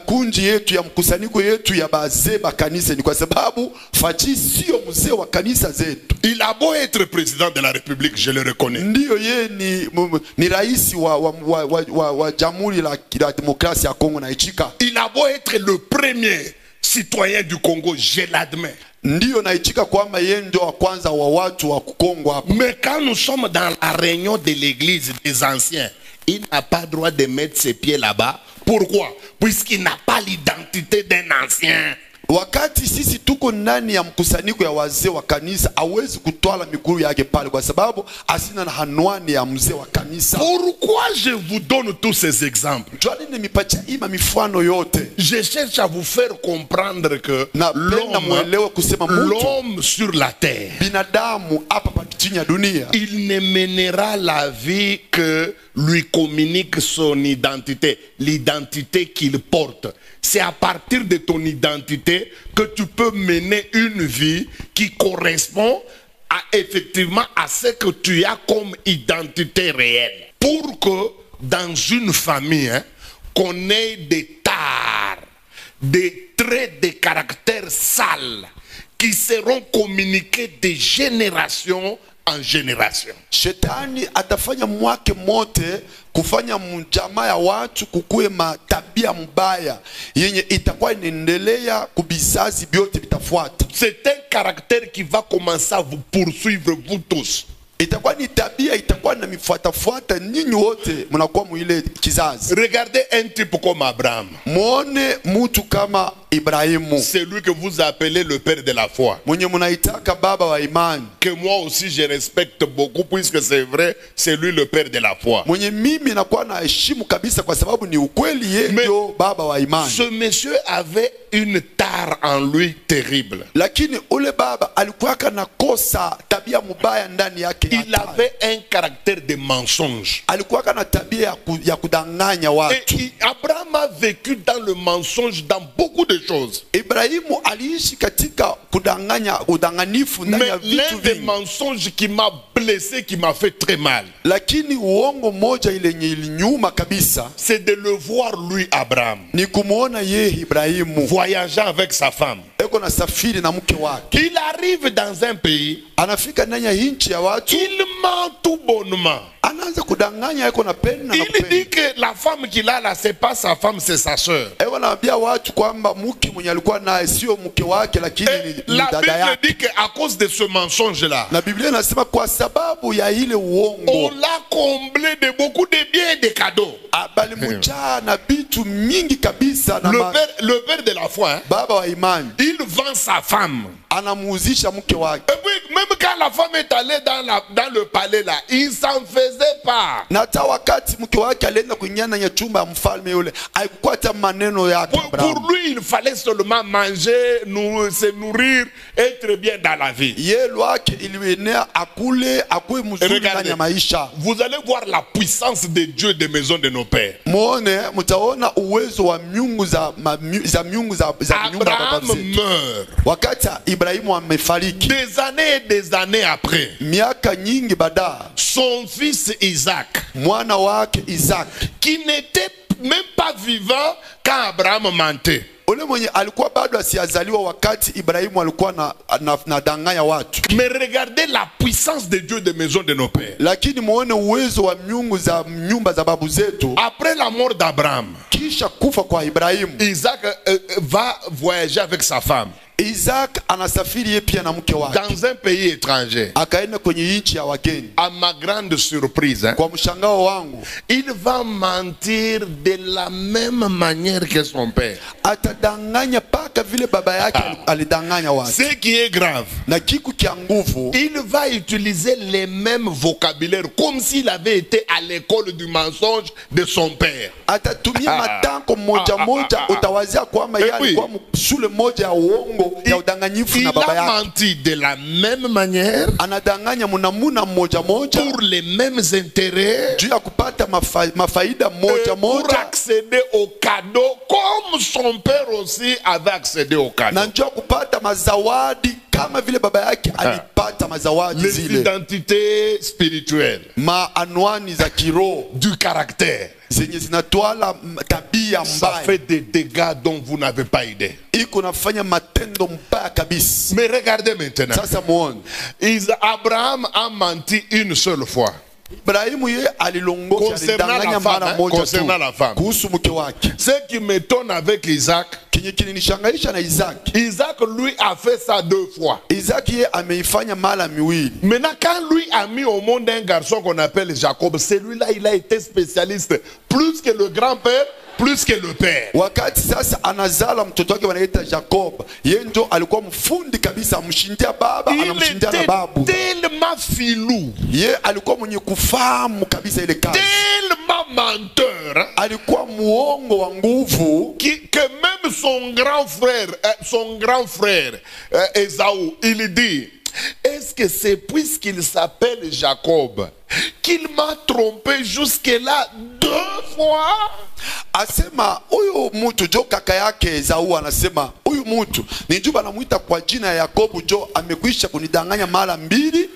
kunji yetu ya mkusanyiko yetu ya bazee ba kanisa? Ni kwa sababu Fachi sio mzee wa kanisa zetu. Il a beau être président de la République, je le reconnais. Ndiyo yeye ni rais wa Jamhuri la Demokrasia ya Kongo na ichika. Il a beau être le premier citoyen du Congo, je l'admets. Ndiyo na ichika kwamba yeye ndio wa kwanza wa watu wa Kongo hapa. Mais quand nous sommes dans la réunion de l'église des anciens, il n'a pas droit de mettre ses pieds là-bas. Pourquoi? Puisqu'il n'a pas l'identité d'un ancien. Wakati sisi tuko ndani ya mkusanyiko ya wazee wa kanisa, hawezi kutwala mikuru yake pale kwa sababu asina na hanwani ya mzee wa kanisa. Pourquoi je vous donne tous ces exemples? Je cherche à vous faire comprendre que l'homme sur la terre, il ne mènera la vie que lui communique son identité, l'identité qu'il porte. C'est à partir de ton identité que tu peux mener une vie qui correspond effectivement à ce que tu as comme identité réelle. Pour que dans une famille, qu'on ait des tares, des traits de caractère sales qui seront communiqués de génération en génération. Shetani atafanya mwake mote kufanya mjamaa ya watu kukue matabia mbaya yenye itakuwa inaendelea kubizazi byote bitafuata. C'est un caractère qui va commencer à vous poursuivre vous tous. Itakuwa ni tabia itakuwa na mifuatafuata nyinyi wote mnakuwa muile kizazi. Regardez un type comme Abraham. Muone mtu kama Ibrahimu. C'est lui que vous appelez le père de la foi. Mwenye mnaitaka baba wa imani. Que moi aussi je respecte beaucoup puisque c'est vrai, c'est lui le père de la foi. Mwenye mimi nakuwa na heshimu kabisa kwa sababu ni ukweli yeye ndio baba wa imani. Ce monsieur avait une tare en lui terrible. Lakini ule baba alikuwa na kosa tabia mbaya ndani yake. Il avait un caractère de mensonge. Alikuwa na tabia ya kudanganya watu. Et Abraham a vécu dans le mensonge dans beaucoup de choses. Ibrahimu aliishi katika kudanganya, udanganifu ndani ya vitu vingi. Mais l'un des mensonges qui m'a blessé, qui m'a fait très mal, lakini uongo moja ile ilinyuma kabisa, c'est de le voir lui Abraham ni kumuona yeye Ibrahimu voyageant avec sa femme. eko na safiri na mke wake. Il arrive dans un pays, anafika ndani ya nchi ya watu, il ment tout bonnement. Anaanza kudanganya eko na pena. Il dit que la femme qu'il a là, c'est pas sa femme, c'est sa sœur. Eko anaambia watu kwamba mke mwenye alikuwa naye sio mke wake lakini ni dada yake. La Bible dit que à cause de ce mensonge là, na Biblia inasema kwa sababu ya ile uongo, on l'a comblé de beaucoup de biens et de cadeaux. Bali mujaa na bitu mingi kabisa na le père de la foi, hein, baba wa imani, il vend sa femme, anamuuzisha mke wake. Et puis même quand la femme est allée dans le palais là, il s'en faisait pas. Na hata wakati mke wake alienda kuingia ndani ya chumba ya mfalme yule, haikuwa hata maneno yake. Pour lui il fallait seulement manger, se nourrir, être bien dans la vie. Yeye wake ilienea akule akue mzuri ndani ya maisha. Vous allez voir la puissance de Dieu des maisons de nos pères. Muone mtaona uwezo wa miungu za miungu za nyumba ya baba zetu. Meurt. Wakati Ibrahimu amefariki, des années après, miaka nyingi baada, son fils Isaac, mwana wake Isaac, qui n'était même pas vivant quand Abraham mentait. ule mwenye alikuwa bado asiazaliwa wakati Ibrahimu alikuwa na danganya watu. Mais regardez la puissance de Dieu des maisons de nos pères. Lakini muone uwezo wa miungu za nyumba za babu zetu. Après la mort d'Abraham, Kisha kufa kwa Ibrahimu, Isaac va voyager avec sa femme Isaac anasafiri yeye pia na mke wake dans un pays étranger. akaenda kwenye nchi ya wageni. À ma grande surprise, Kwa mshangao wangu, il va mentir de la même manière que son père. atadanganya paka vile baba yake alidanganya watu. Ce qui est grave, Na kiku kia nguvu, il va utiliser les mêmes vocabulaires comme s'il avait été à l'école du mensonge de son père. atatumia matango moja moja, utawazia kwamba yeye alikuwa shule moja ya uongo ya udanganyifu na baba Il a yake. menti de la même manière Anadanganya munamuna moja moja pour les mêmes intérêts, juu ya kupata mafaida moja pour moja, accéder au cadeau comme son père aussi avait accédé au cadeau. na njoo kupata mazawadi kama vile baba yake alipata mazawadi Les zile. identités spirituelles, Maanwani za kiroho du caractère, zenye zinatwala tabia ça mbaya, fait des dégâts dont vous n'avez pas idée. iko nafanya matendo mbaya kabisa. Mais regardez maintenant, Sasa muone, Abraham a menti une seule fois. Ibrahimu yeye alilongoka, alidanganya mara moja tu concernant la femme. kuhusu mke wake. Ce qui m'étonne avec Isaac, Kenye kilinishangaisha na Isaac, Isaac lui a fait ça 2 fois. Isaac yeye ameifanya mara miwili. Maintenant, quand lui a mis au monde un garçon qu'on appelle Jacob, celui-là, il a été spécialiste, plus que le grand-père, plus que le père. Wakati sasa anazala mtoto wake wanaita Jacob, yeye ndo alikuwa mfundi kabisa, mshindia baba, Il anamshindia na était babu. tellement filou, Yeye alikuwa mwenye kufahamu kabisa ile kazi. tellement menteur, hein, Alikuwa muongo wa nguvu que même son grand frère, Esaü, il dit, est-ce que c'est puisqu'il s'appelle Jacob qu'il m'a trompé jusque-là 2 fois? asema huyu mtu jo kaka yake Esau anasema huyu mtu ni juba anamuita kwa jina ya Yakobo jo amekwisha kunidanganya mara mbili.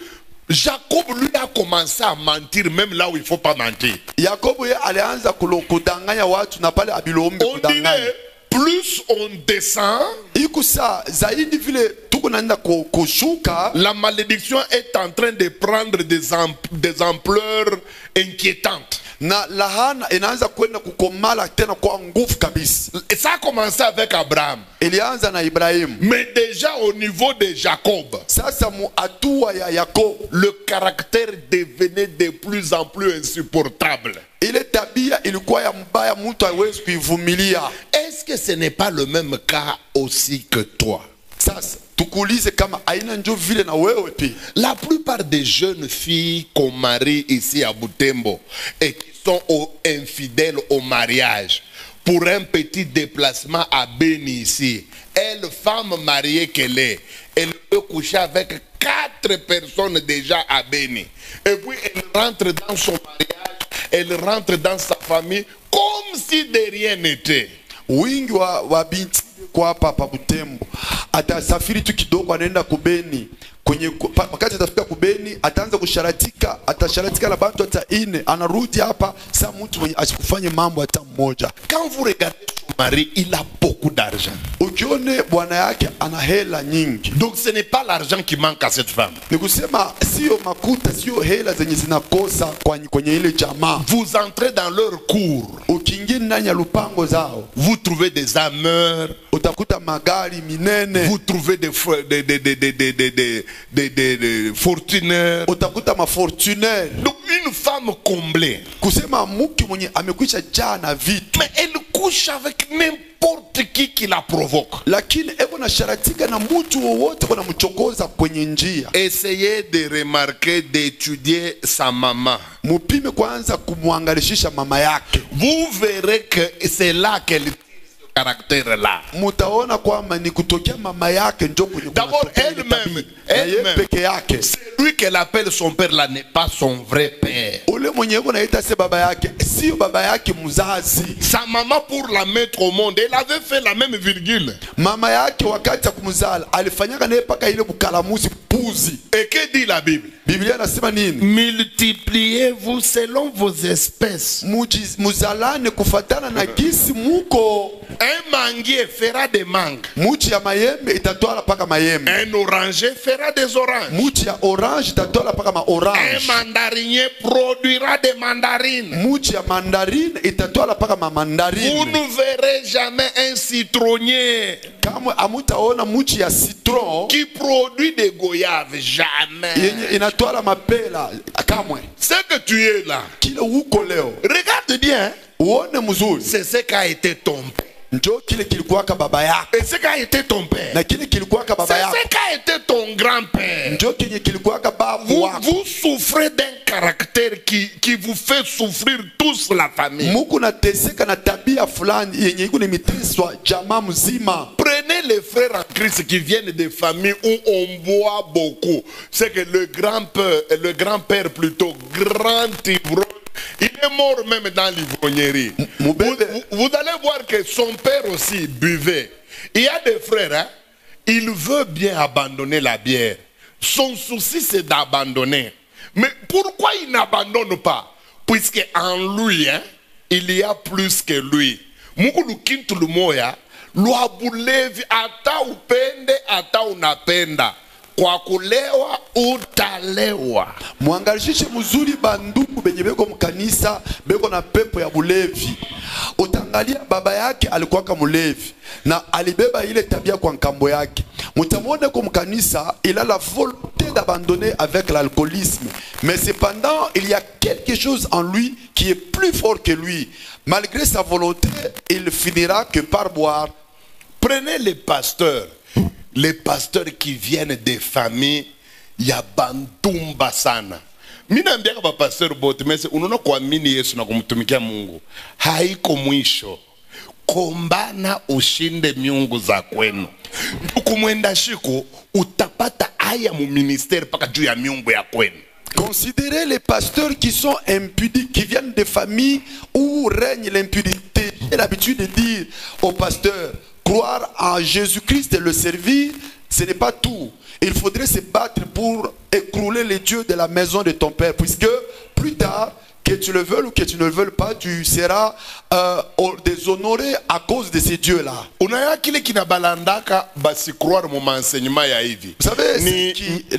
Jacob lui a commencé à mentir même là où il faut pas mentir. Yakobo ye alianza kudanganya watu na pale abilombe On kudanganya. dirait plus on descend, Ikusa zaidi vile tuko naenda kushuka, la malédiction est en train de prendre des ampleurs inquiétantes. na lahana inaanza kwenda kukomala tena kwa nguvu kabisa. Et ça a commencé avec Abraham. Ilianza na Ibrahimu, Mais déjà au niveau de Jacob, sasa mu hatua ya Yakobo le caractère devenait de plus en plus insupportable. ile tabia ilikuwa ya mbaya, mtu hawezi kuivumilia. Est-ce que ce n'est pas le même cas aussi que toi? Sasa tukuulize kama aina njo vile na wewe pia. La plupart des jeunes filles qu'on marie ici à Butembo et qui sont infidèles au mariage, pour un petit déplacement à Beni ici, elle, femme mariée qu'elle est, elle peut coucher avec 4 personnes déjà à Beni. Et puis elle rentre dans son mariage, elle rentre dans sa famille comme si de rien n'était. Wingi wa binti kwa hapa Butembo atasafiri tu kidogo anaenda kubeni, kwenye wakati atafika kubeni ataanza kusharatika, atasharatika na bantu hata ine, anarudi hapa saa mtu mwenye asikufanye mambo hata mmoja. Quand vous regardez son mari, il a beaucoup d'argent. Ukione bwana yake ana hela nyingi. Donc ce n'est pas l'argent qui manque à cette femme. Ni kusema sio makuta, sio hela zenye zinakosa kwenye ile jamaa. Vous entrez dans leur cour, Ukiingia ndani ya lupango zao, vous trouvez des ameurs, utakuta magari minene, vous trouvez des fortuneurs. utakuta mafortunaire. Donc une femme comblée. Kusema mke mwenye amekwisha jaa na vitu, Mais elle couche avec n'importe qui la provoque. lakini eko na sharatika na mtu wowote kuna mchokoza kwenye njia. Essayez de remarquer, d'étudier sa maman. Mupime kwanza kumwangalishisha mama yake. Vous verrez que c'est là qu'elle tire ce caractère-là. Mutaona kwamba ni kutokea mama yake ndio kwenye D'abord elle-même, peke yake. celui qu'elle appelle son père là n'est pas son vrai père. Ule mwenye yuko naita se baba yake sio baba yake mzazi. Sa maman, pour la mettre au monde, elle avait fait la même virgule. Mama yake wakati ya kumzala alifanyaka naye paka ile bukalamuzi mpuzi. Et que dit la Bible? Biblia nasema nini? Multipliez-vous selon vos espèces. Muzalane kufatana na gisi muko. Un manguier fera des mangues. Muchi ya mayembe itatwala paka mayembe. Un oranger fera des oranges. Muchi ya orange itatwala paka ma orange. Un mandarinier produira des mandarines. Muchi ya mandarine itatwala paka ma mandarine. Vous ne verrez jamais un citronnier Kama amutaona muchi ya citron qui produit des goyaves. Jamais. yenye inatwala mapela kamwe. C'est que tu es là. Kile uko leo. Regarde bien. Uone mzuri. C'est ce qu'a été ton père. Njo kile kilikuwaka baba yako. Et ce qu'a été ton père. Na kile kilikuwaka baba C'est yako. ce qu'a été ton grand-père. Njo kile kilikuwaka babu wako. Vous souffrez d'un caractère qui vous fait souffrir tous la famille. Muku na teseka na tabia fulani yenye iko ni miteswa jamaa mzima. Prenez les frères en Christ qui viennent des familles où on boit beaucoup. C'est que le grand-père plutôt, grand ivrogne, il est mort même dans l'ivrognerie. Vous allez voir que son père aussi buvait. Il y a des frères, hein, il veut bien abandonner la bière. Son souci c'est d'abandonner. Mais pourquoi il n'abandonne pas? Puisque en lui, hein, il y a plus que lui. Mukulu kintu lumoya, luabulevi ata upende ata unapenda. Kwa kulewa utalewa. Muangalishishe mzuri banduku benye beko mkanisa beko na pepo ya bulevi. Utangalia baba yake alikuwa mulevi na alibeba ile tabia kwa nkambo yake. Mutamwone kwa mkanisa il a la volonté d'abandonner avec l'alcoolisme, mais cependant il y a quelque chose en lui qui est plus fort que lui. Malgré sa volonté, il finira que par boire. Prenez les pasteurs qui viennent des familles ya bantumba sana. Mina ambiaka ba pastor bote mese unaona kuamini Yesu na kumtumikia Mungu haiko mwisho. Kombana ushinde miungu za kwenu. Kumwenda shiku utapata aya mu ministère paka juu ya miungu ya kwenu. Considérez les pasteurs qui sont impudiques, qui viennent des familles où règne l'impudicité. J'ai l'habitude de dire aux pasteurs, croire en Jésus-Christ et le servir, ce n'est pas tout. Il faudrait se battre pour écrouler les dieux de la maison de ton père, puisque plus tard, que tu le veuilles ou que tu ne le veuilles pas, tu seras déshonoré à cause de ces dieux-là. Vous savez,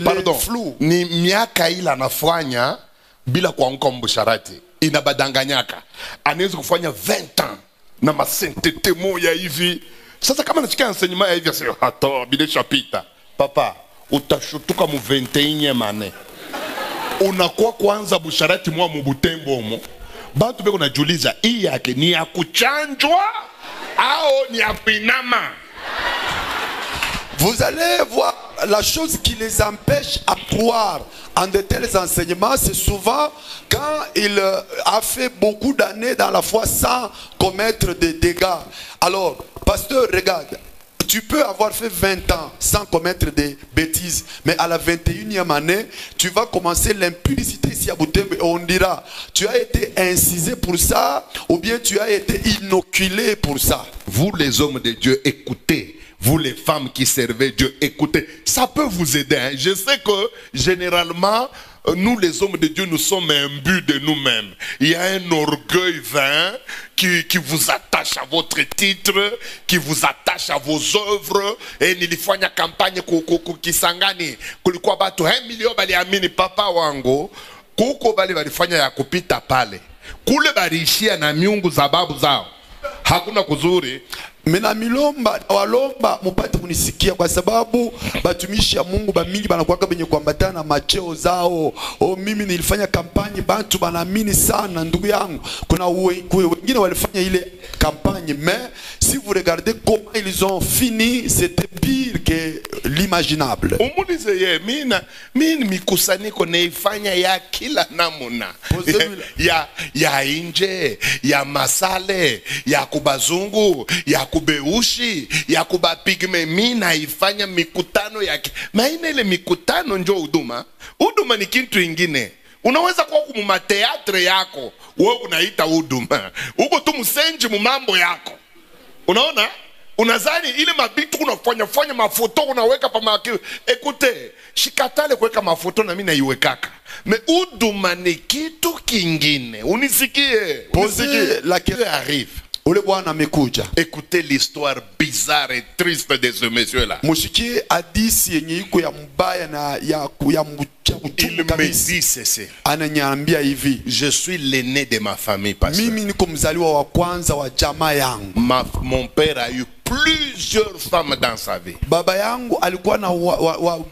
pardon, ni miaka ila nafanya bila kuanguka mbusharati inabadanganyaka. Anaweza kufanya 20 ans na masentete moya hivi. Sasa kama nasikia enseignement ya hivi asio hato bidesha pita. Papa, utashutuka mu 21e mane. Unakuwa kwanza busharati mwa mubutembo mo. Bantu beko najuliza hii yake ni ya kuchanjwa au ni ya kuinama? Vous allez voir la chose qui les empêche à croire en de tels enseignements, c'est souvent quand il a fait beaucoup d'années dans la foi sans commettre des dégâts. Alors, pasteur, regarde, tu peux avoir fait 20 ans sans commettre des bêtises, mais à la 21e année, tu vas commencer l'impudicité ici à Butembo et on dira, tu as été incisé pour ça ou bien tu as été inoculé pour ça. Vous les hommes de Dieu, écoutez. Vous les femmes qui servez Dieu, écoutez, ça peut vous aider. Hein. Je sais que généralement, nous les hommes de Dieu, nous sommes imbus de nous-mêmes. Il y a un orgueil vain qui vous attache à votre titre, qui vous attache à vos œuvres. Et nilifanya campagne kisangani kulikuwa batu 1 million baliamini papa wangu kuko bali balifanya ya kupita pale. Kule balishia na miungu za babu zao. Hakuna kuzuri. Mena milomba walomba mupate kunisikia kwa sababu batumishi ya Mungu ba mingi banakuwa benye kuambatana na macheo zao. Mimi nilifanya kampanye bantu banaamini sana ndugu yangu. Kuna wengine walifanya ile kampanye, mais si vous regardez comment ils ont fini, c'était pire que l'imaginable. Umulize ye mina mikusanyiko neifanya ya kila namuna. ya inje, ya masale, ya kubazungu, ya kubeushi, ya kubapigme. Mina ifanya mikutano ya maina ile mikutano njo huduma. Huduma ni kitu ingine. Unaweza kuwa kumuma teatre yako, wewe unaita huduma. Uko tu msenji mumambo yako. Unaona? Unazani ile mabitu unafanya mafoto unaweka pa makiwe. Écoutez, shikatale kuweka mafoto na mimi naiwekaka. Mais uduma ni kitu kingine. Unisikie. La question arrive. Ule bwana amekuja. Écoutez l'histoire bizarre et triste de ce monsieur là. Mushikie hadisi yenye iko ya mbaya na ya Il me dit ceci. Ananiambia hivi, je suis l'aîné de ma famille, pasteur. Mimi niko mzaliwa wa kwanza wa jamaa yangu. Mon père a eu plusieurs femmes dans sa vie. Baba yangu alikuwa na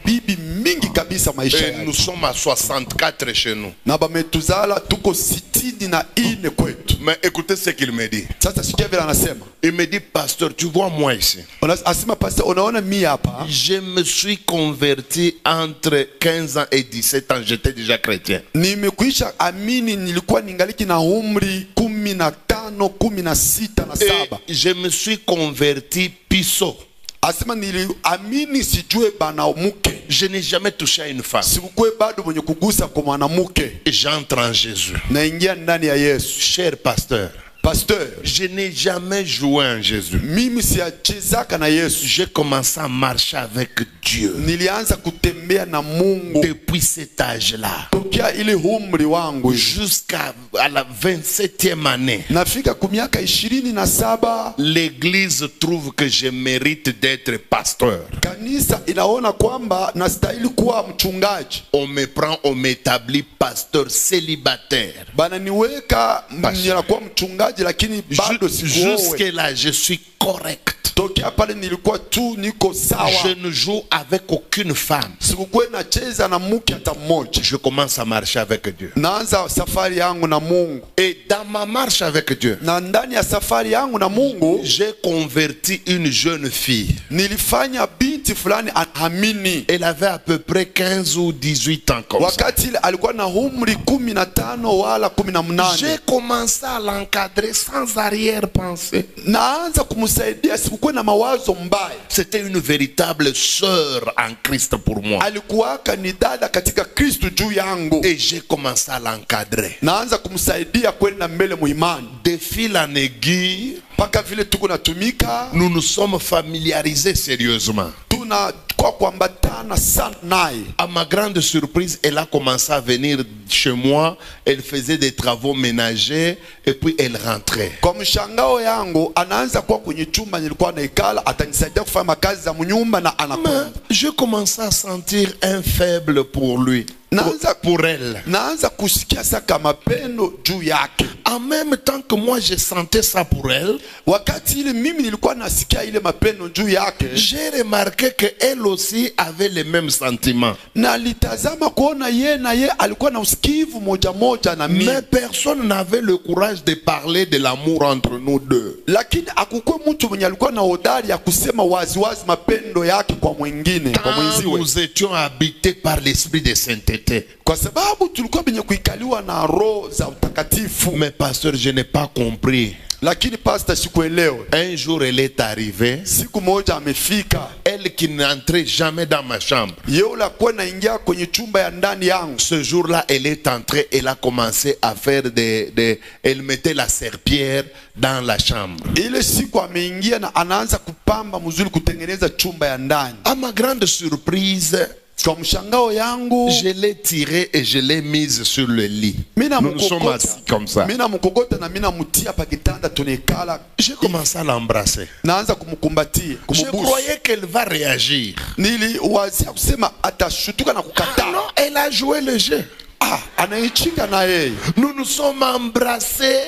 bibi mingi kabisa maisha yake. Nous sommes à 64 chez nous. Na bametuzala tuko 64 kwetu. Mais écoutez ce qu'il me dit. Sasa sikia vile anasema. Il me dit, pasteur, tu vois moi ici. Asema pasteur, unaona mimi hapa? Je me suis converti entre 15 ans et 17 ans, j'étais déjà chrétien. Nimekuisha amini nilikuwa ningaliki na umri 15, 16 na 7. Et je me suis converti piso. Asema niliamini sijue banamuke. Je n'ai jamais touché à une femme. Sikukwe bado mwenye kugusa kwa mwanamke. J'entre en Jésus. Naingia ndani ya Yesu. Cher pasteur, je n'ai jamais joué en Jésus. Mimi siachezaka na Yesu. J'ai commencé à marcher avec Dieu. Nilianza kutembea na Mungu depuis cet âge-là. Tokia ile umri wangu jusqu'à la 27e année. Nafika kumiaka 27. L'église trouve que je mérite d'être pasteur. Kanisa inaona kwamba nastahili kuwa mchungaji. On me prend, on m'établit pasteur célibataire. Bana niweka kuwa mchungaji. Jusque là je suis correct. Je ne joue avec aucune femme. Je commence à marcher avec Dieu. Et dans ma marche avec Dieu, j'ai converti une jeune fille. Elle avait à peu près 15 ou 18 ans comme ça. J'ai commencé à l'encadrer sans arrière-pensée. C'était une véritable sœur en Christ pour moi. Et j'ai commencé à l'encadrer. De fil en aiguille, nous nous sommes familiarisés sérieusement. À ma grande surprise, elle a commencé à venir chez moi. Elle faisait des travaux ménagers et puis elle rentrait. Je commençais à sentir un faible pour lui. Pour elle. En même temps que moi je sentais ça pour elle, j'ai remarqué qu'elle aussi avait les mêmes sentiments. Mais personne n'avait le courage de parler de l'amour entre nous deux. Quand nous étions habités par l'esprit de sainteté. Mais pasteur, je n'ai pas compris. Un jour elle est arrivée. Elle qui n'entrait jamais dans ma chambre. Ce jour-là elle est entrée. Elle a commencé à faire elle mettait la serpillière dans la chambre. À ma grande surprise, je l'ai tirée et je l'ai mise sur le lit. Nous nous sommes assis comme ça. J'ai commencé à l'embrasser. Je croyais qu'elle va réagir. Non, elle a joué le jeu. Nous nous sommes embrassés.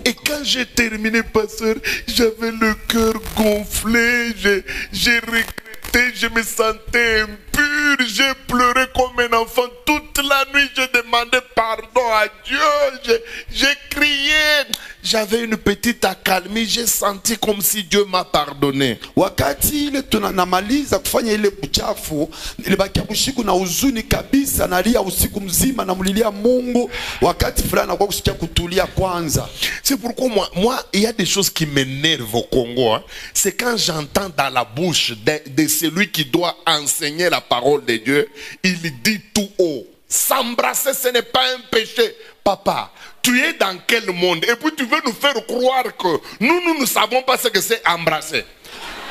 Et quand j'ai terminé, pasteur, j'avais le cœur gonflé. J'ai regretté, je me sentais impur. J'ai pleuré comme un enfant. Toute la nuit, j'ai demandé pardon à Dieu. J'ai crié. J'avais une petite accalmie. J'ai senti comme si Dieu m'a pardonné. C'est pourquoi moi, il y a des choses qui m'énervent au Congo. Hein. C'est quand j'entends dans la bouche de celui qui doit enseigner la parole de Dieu, il dit tout haut: s'embrasser, ce n'est pas un péché. papa, tu es dans quel monde? Et puis tu veux nous faire croire que nous ne savons pas ce que c'est embrasser.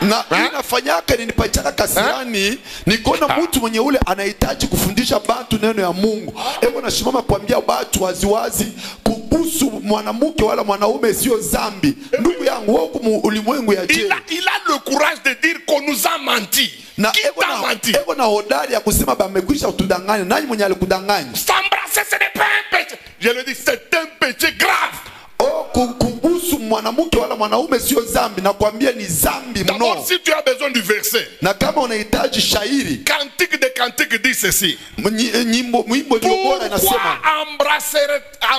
Na inafanyaka nilipachana kasirani nikona mtu mwenye ule anahitaji kufundisha batu neno ya Mungu. Hebu nashimama kuambia batu waziwazi kuhusu mwanamke wala mwanaume sio zambi. Ndugu yangu wako ulimwengu ya je. Il a le courage de dire qu'on nous a menti. Na Qui t'a menti? Ego na hodari ya kusema bamekwisha kutudanganya. Nani mwenye alikudanganya? S'embrasser, ce n'est pas un péché. Je le dis, c'est un péché grave. Kubusu mwanamke wala mwanaume sio zambi, na kuambia ni zambi mno. D'abord, si tu as besoin du verset, na kama unahitaji shairi, Cantique de Cantique dit ceci: mwimbo bora inasema,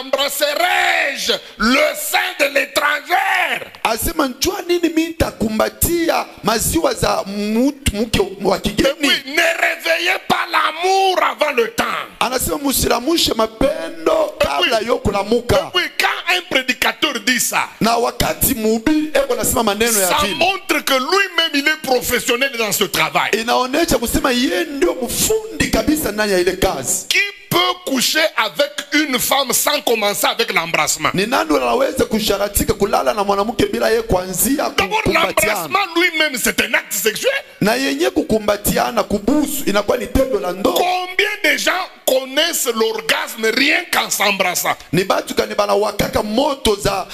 embrasserai-je le sein de l'étrangère? Asema njua nini mimi nitakumbatia maziwa za mke wa kigeni. Ne réveillez pas l'amour avant le temps. Anasema musiramushe mapendo kabla yo kulamuka. Oui, quand un prédicateur dit ça, na wakati mhubiri eko nasema maneno ya vile, ça montre que lui-même il est professionnel dans ce travail. Inaonesha kusema yeye ndio mfundi kabisa ndani ya ile kazi. Qui peut coucher avec une femme sans commencer avec l'embrassement? Ni nani anaweza kusharatika kulala na mwanamke bila yeye kuanzia kukumbatiana? L'embrassement lui-même c'est un acte sexuel. Na yenye kukumbatiana kubusu inakuwa ni tendo la ndoa. Combien de gens connaissent l'orgasme rien qu'en s'embrassant? Ni batu kani bana wakaka moto za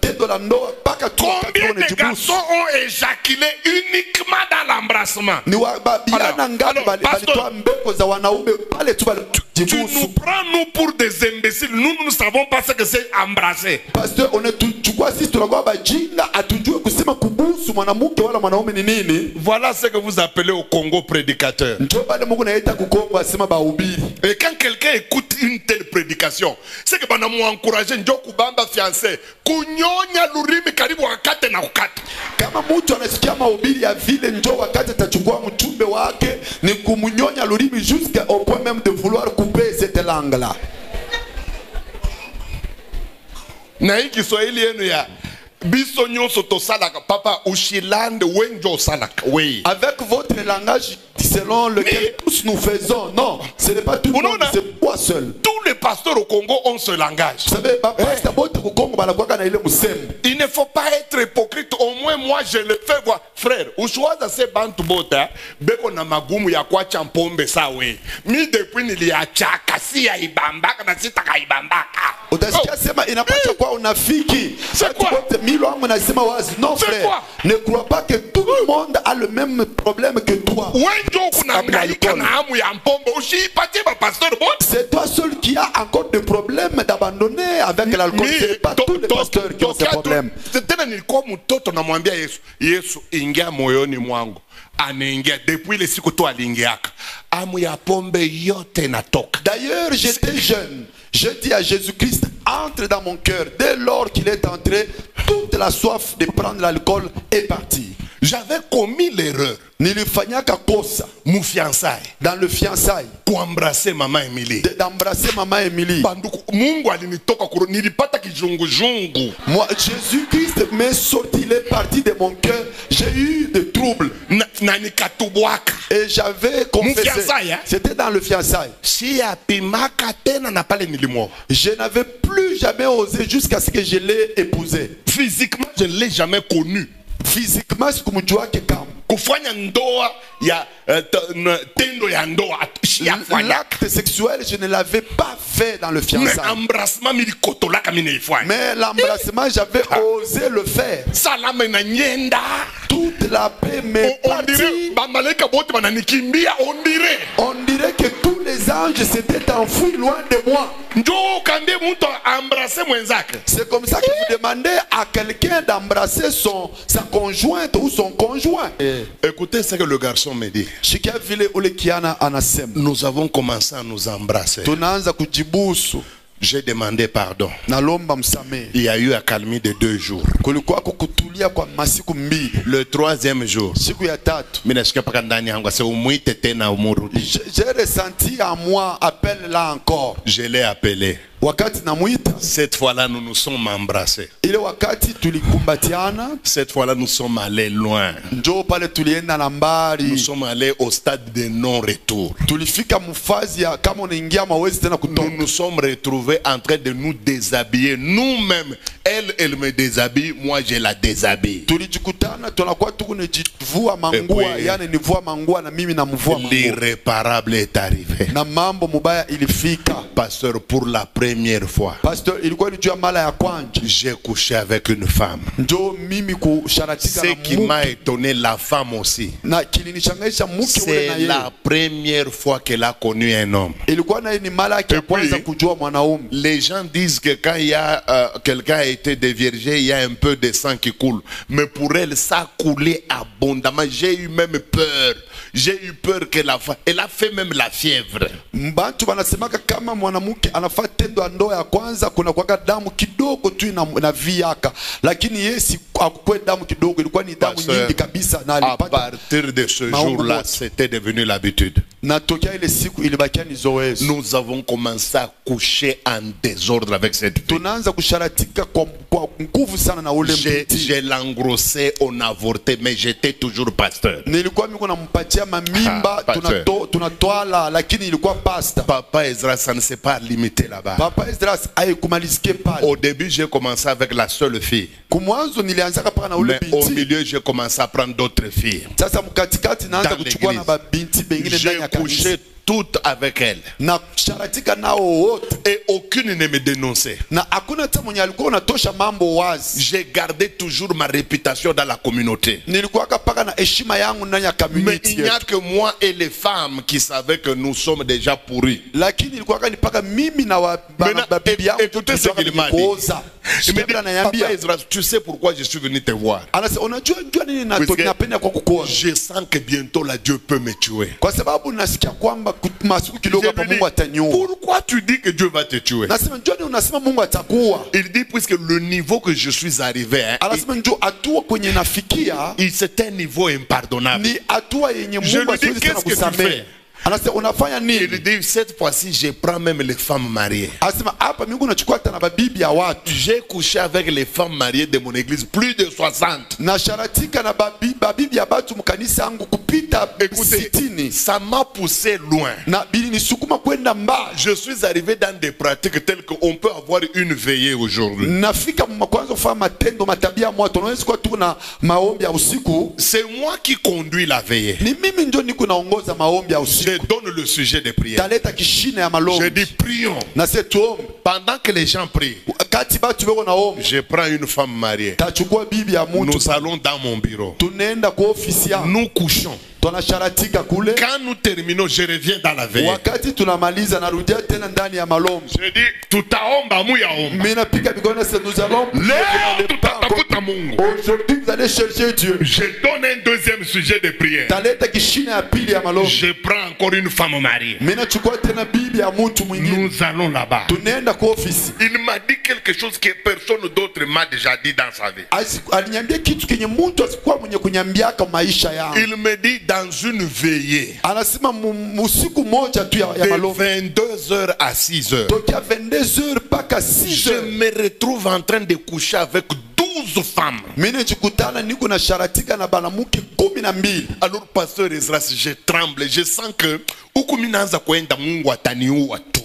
tendo la ndoa paka tu. Combien de garçons ont éjaculé uniquement dans l'embrassement? Ni wabiana ngapi balitoa mbeko za wanaume pale tu bali. Tu nous prends nous pour des imbéciles. Nous ne savons pas ce que c'est embrasser. Pasteur, on est chukua sisi tunakuwa bajinga atujue kusema kubusu mwanamke wala mwanaume ni nini. Voilà ce que vous appelez au Congo prédicateur. Ndio pale Mungu naita kukongo asema bahubiri. Et quand quelqu'un écoute une telle prédication, c'est que bana mu encourager ndio kubamba fiancé kunyonya lurimi karibu wakate na kukata. Kama mtu anasikia mahubiri ya vile ndio wakati atachukua mchumbe wake ni kumunyonya lurimi jusqu'à au point même de vouloir couper cette langue là. Na hii Kiswahili yenu ya biso nyonso tosalaka papa ushilande wenjo salaka we. Avec votre langage selon lequel tous nous faisons, non, ce n'est pas tout le monde, c'est toi seul. Tous les pasteurs au Congo ont ce langage. Vous savez, il ne faut pas être hypocrite. Au moins moi je le fais voir. Frère, ushuaza se bantu bota beko na magumu ya kuacha mpombe sawe. Mi depuis niliachaka si ya ibambaka na sitaka ibambaka. Utasikia sema inapaswa kwa unafiki. C'est quoi? Non frère, ne crois pas que tout le monde a le même problème que toi. C'est toi seul qui a encore des problèmes d'abandonner avec l'alcool. C'est pas tous les pasteurs qui ont ces problèmes. D'ailleurs, j'étais jeune. Je dis à Jésus-Christ, entre dans mon cœur. Dès lors qu'il est entré, toute la soif de prendre l'alcool est partie. J'avais commis l'erreur. Nilifanyaka kosa mu fiançailles. Dans le fiançailles. D'embrasser maman Emily. D'embrasser maman Emily. Moi, Jésus-Christ m'est sorti, il est parti de mon cœur. J'ai eu des troubles. Et j'avais confessé. C'était dans le fiançailles. Je n'avais plus jamais osé jusqu'à ce que je l'ai épousé. Physiquement, je ne l'ai jamais connu. Physiquement, c'est comme kufanya kufanya ndoa ya tendo ya ndoa. L'acte sexuel, je ne l'avais pas fait dans le fiançailles. Mais l'embrassement, j'avais osé le faire. Toute la paix m'est partie. On dirait que tous les anges s'étaient enfouis loin de moi. C'est comme ça que vous demandez à quelqu'un d'embrasser sa conjointe ou son conjoint. Écoutez ce que le garçon me dit. Nous avons commencé à nous embrasser. J'ai demandé pardon. Il y a eu accalmie de 2 jours. kulikuwa kukutulia kwa masiku mbili. Le troisième jour, Siku ya tatu, j'ai ressenti en moi appel là encore. je l'ai appelé. Wakati namuita, Cette fois-là, nous nous sommes embrassés. ile wakati tulikumbatiana, Cette fois-là, nous sommes allés loin. njoo pale tulienda na Nous mbali. sommes allés au stade de non-retour. Tulifika mfazi ya kama unaingia mawezi tena Nous kutoka. nous sommes retrouvés en train de nous déshabiller. Nous-mêmes, elle me déshabille, moi je la déshabille. Tulijikutana tunakuwa tuko nijivua mangua, puis, yani nivua mangua na mimi namvua mangua. L'irréparable est arrivé. Na mambo mubaya ilifika. Pasteur, pour la première fois, Pastor, ilikuwa ni juu ya mara ya kwanza. j'ai couché avec une femme. Njoo mimi kusharatika Ce na qui mke. m'a étonné, la femme aussi. Na kilinichangaisha mke ule na C'est yeye. la première fois qu'elle a connu un homme. Ilikuwa na ni mara yake ya Et puis, kwanza kujua mwanaume. Les gens disent que quand il y a quelqu'un a été déviergé, il y a un peu de sang qui coule. Mais pour elle, ça a coulé abondamment. J'ai eu même peur. J'ai eu peur que la femme... Elle a fait même la fièvre. Mbantu wanasemaka kama mwanamke anafaa tendo ya ndoa ya kwanza kuna kwa damu kidogo tu na viaka, lakini yesi akukwe damu kidogo, ilikuwa ni damu Pasteur, nyingi kabisa na à alipata. partir de ce jour-là, c'était devenu l'habitude. Na tokea ile siku ilibakia ni zoezi. Nous avons commencé à coucher en désordre avec cette fille. Tunaanza kusharatika kwa nguvu sana na ule mti. Je l'engrossais, on avortait, mais j'étais toujours pasteur. Nilikuwa miko nampatia mamimba, tunatwala, lakini ilikuwa pasta. Papa Ezra, ça ne s'est pas limité là-bas. Papa Ezra aikumalizike pale. Au début, j'ai commencé avec la seule fille. Kumwanzo nilianza paka na ule Mais au binti. milieu, j'ai commencé à prendre d'autres filles. Sasa mkatikati naanza Dans kuchukua na l'église. babinti bengine ndani J'ai ya kanisa. couché toutes avec elle. Na sharatika nao wote. Et aucune ne me dénonçait. Na hakuna hata mwenye alikuwa unatosha mambo wazi. J'ai gardé toujours ma réputation dans la communauté. Nilikuwa paka na heshima yangu ndani ya Mais community. il n'y a que moi et les femmes qui savaient que nous sommes déjà pourris. Lakini ilikuwa ni paka mimi na babibi yangu. Écoutez ce qu'il m'a dit. Il me dit, Papa ananiambia, Ezra, tu sais pourquoi je suis venu te voir? anasema unajua nini Parce que napenda kwa kukuona. je sens que bientôt là, Dieu peut me tuer. Kwa sababu nasikia kwamba masiku kidogo Je hapa lui dis, Mungu ataniua. pourquoi tu dis que Dieu va te tuer? Nasema njoo unasema Mungu atakuua. Il dit, puisque le niveau que je suis arrivé, hein, Anasema njoo hatua kwenye nafikia c'est un niveau impardonnable. ni hatua yenye Je Mungu lui dis, asiwezi tena qu'est-ce que tu kusamehe. fais? Anasema unafanya Il nini? dit, cette fois-ci, je prends même les femmes mariées. Anasema hapa Mungu anachukua hata na babibi ya watu. J'ai couché avec les femmes mariées de mon église, plus de 60. Na sharatika na babibi ya batu mkanisa yangu kupita Écoutez, 60. ça m'a poussé loin. Na bili nisukuma kwenda mbali. Je suis arrivé dans des pratiques telles qu'on peut avoir une veillée aujourd'hui. Nafika kwanza kufanya matendo matabia moto. Unaweza kuwa tu na maombi ya usiku. C'est moi qui conduis la veillée. Ni mimi ndio niko naongoza maombi ya usiku. Je donne le sujet de prière. Taleta kishina ya malombi. Je dis prions. Na sisi tuombe. Pendant que les gens prient, Kati batu beko naomba. je prends une femme mariée. Tachukua bibi ya mtu. Nous allons dans mon bureau. Tunaenda kwa ofisi yangu. Nous couchons. Tunasharatika kule. Quand nous terminons, je reviens dans la veillée. Wakati tunamaliza narudia tena ndani ya malombi. Je dis, tutaomba muyaomba. Mimi napiga mikono sasa nous allons. Leo tutatafuta Mungu. Aujourd'hui vous allez chercher Dieu. Je donne un deuxième sujet de prière. Taleta kishina ya pili ya malombi. Je prends encore une femme mariée. Mimi nachukua tena bibi ya mtu mwingine. Nous allons là-bas. Tunaenda kwa ofisi. Il m'a dit quelque chose que personne d'autre m'a déjà dit dans sa vie. Aliniambia kitu kenye mtu asikuwa mwenye kunyambiaka maisha yangu. Il me dit dans une veillée. Anasema usiku moja tu ya De malombi. 22h à 6h. Tokia 22h mpaka 6h. Je me retrouve en train de coucher avec 12 femmes. Mimi najikutana niko na sharatika na banamuke 12. Alors pasteur Ezra, je tremble, je sens que huku mimi naanza kwenda Mungu ataniua tu.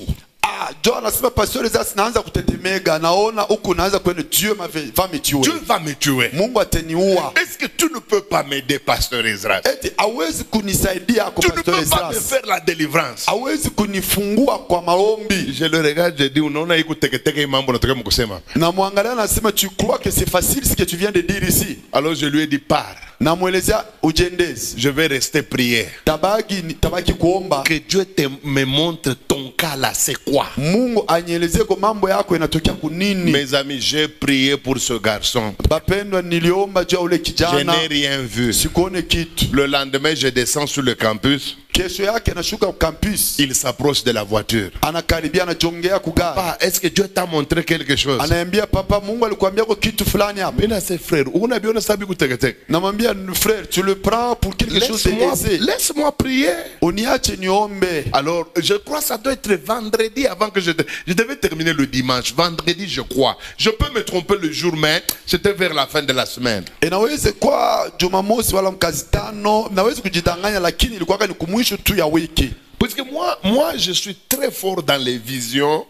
Jo anasema pastor sasa naanza kutetemeka, naona huku naanza kwenda Dieu va me tuer. Dieu va me tuer. Mungu ataniua. Est-ce que tu ne peux pas m'aider, pasteur Ezra? Eti hawezi kunisaidia kwa Tu ne pastor peux pas me Ezra. faire la délivrance. Hawezi kunifungua kwa maombi. Je le regarde, je dis, unaona hii kuteketeke mambo nataka mkusema. Na muangalia anasema tu crois que c'est facile ce que tu viens de dire ici? Alors je lui ai dit, pars. Na muelezea ujendezi. Je vais rester prier. Tabaki kuomba. Que Dieu me montre ton cas là, c'est quoi? Mungu anyelezee kwa mambo yako inatokea kunini. Mes amis, j'ai prié pour ce garçon. Bapendwa, niliomba juu ule Je kijana. n'ai rien vu. Sikuone kitu. Le lendemain, je descends sur le campus. Kesho yake anashuka kwa campus. Il s'approche de la voiture. Anakaribia anajongea kugari. Papa, est-ce que Dieu t'a montré quelque chose? Anaambia papa, Mungu alikwambia kwa kitu fulani hapa. Mena ses frères, unabiona sabi kuteketeke. Namwambia frère, tu le prends pour quelque chose d'aisé. Laisse-moi prier. Uniache niombe. Alors, je crois que ça doit être vendredi avant que je devais terminer le dimanche. Vendredi, je crois. Je peux me tromper le jour, mais c'était vers la fin de la semaine. Inaweze kwa Jumamosi wala mkazi tano, naweza kujidanganya lakini ilikuwa ni kumwisho tu ya wiki. Parce que moi, je suis très fort dans les visions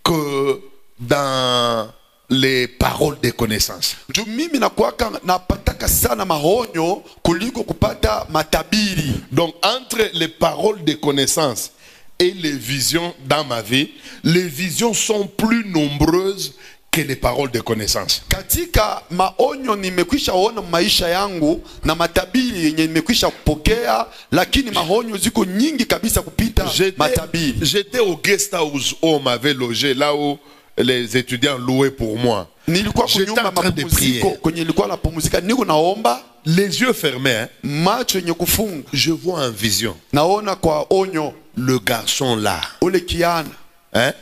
que dans les paroles de connaissance. Mimi nakuwaka napataka sana mahonyo kuliko kupata matabiri. Donc, entre les paroles de connaissance et les visions dans ma vie, les visions sont plus nombreuses que les paroles de connaissance. Katika maonyo nimekwisha ona maisha yangu na matabiri yenye nimekwisha kupokea, lakini mahonyo ziko nyingi kabisa kupita matabiri. J'étais au guest house où on m'avait logé, là où les étudiants louaient pour moi. Nilikuwa kunyumba mapumziko kwenye nilikuwa napumzika, niko naomba, les yeux fermés, hein? Macho yenye kufunga. Je vois en vision. Naona kwa onyo le garçon là. Ule kiana. Hein?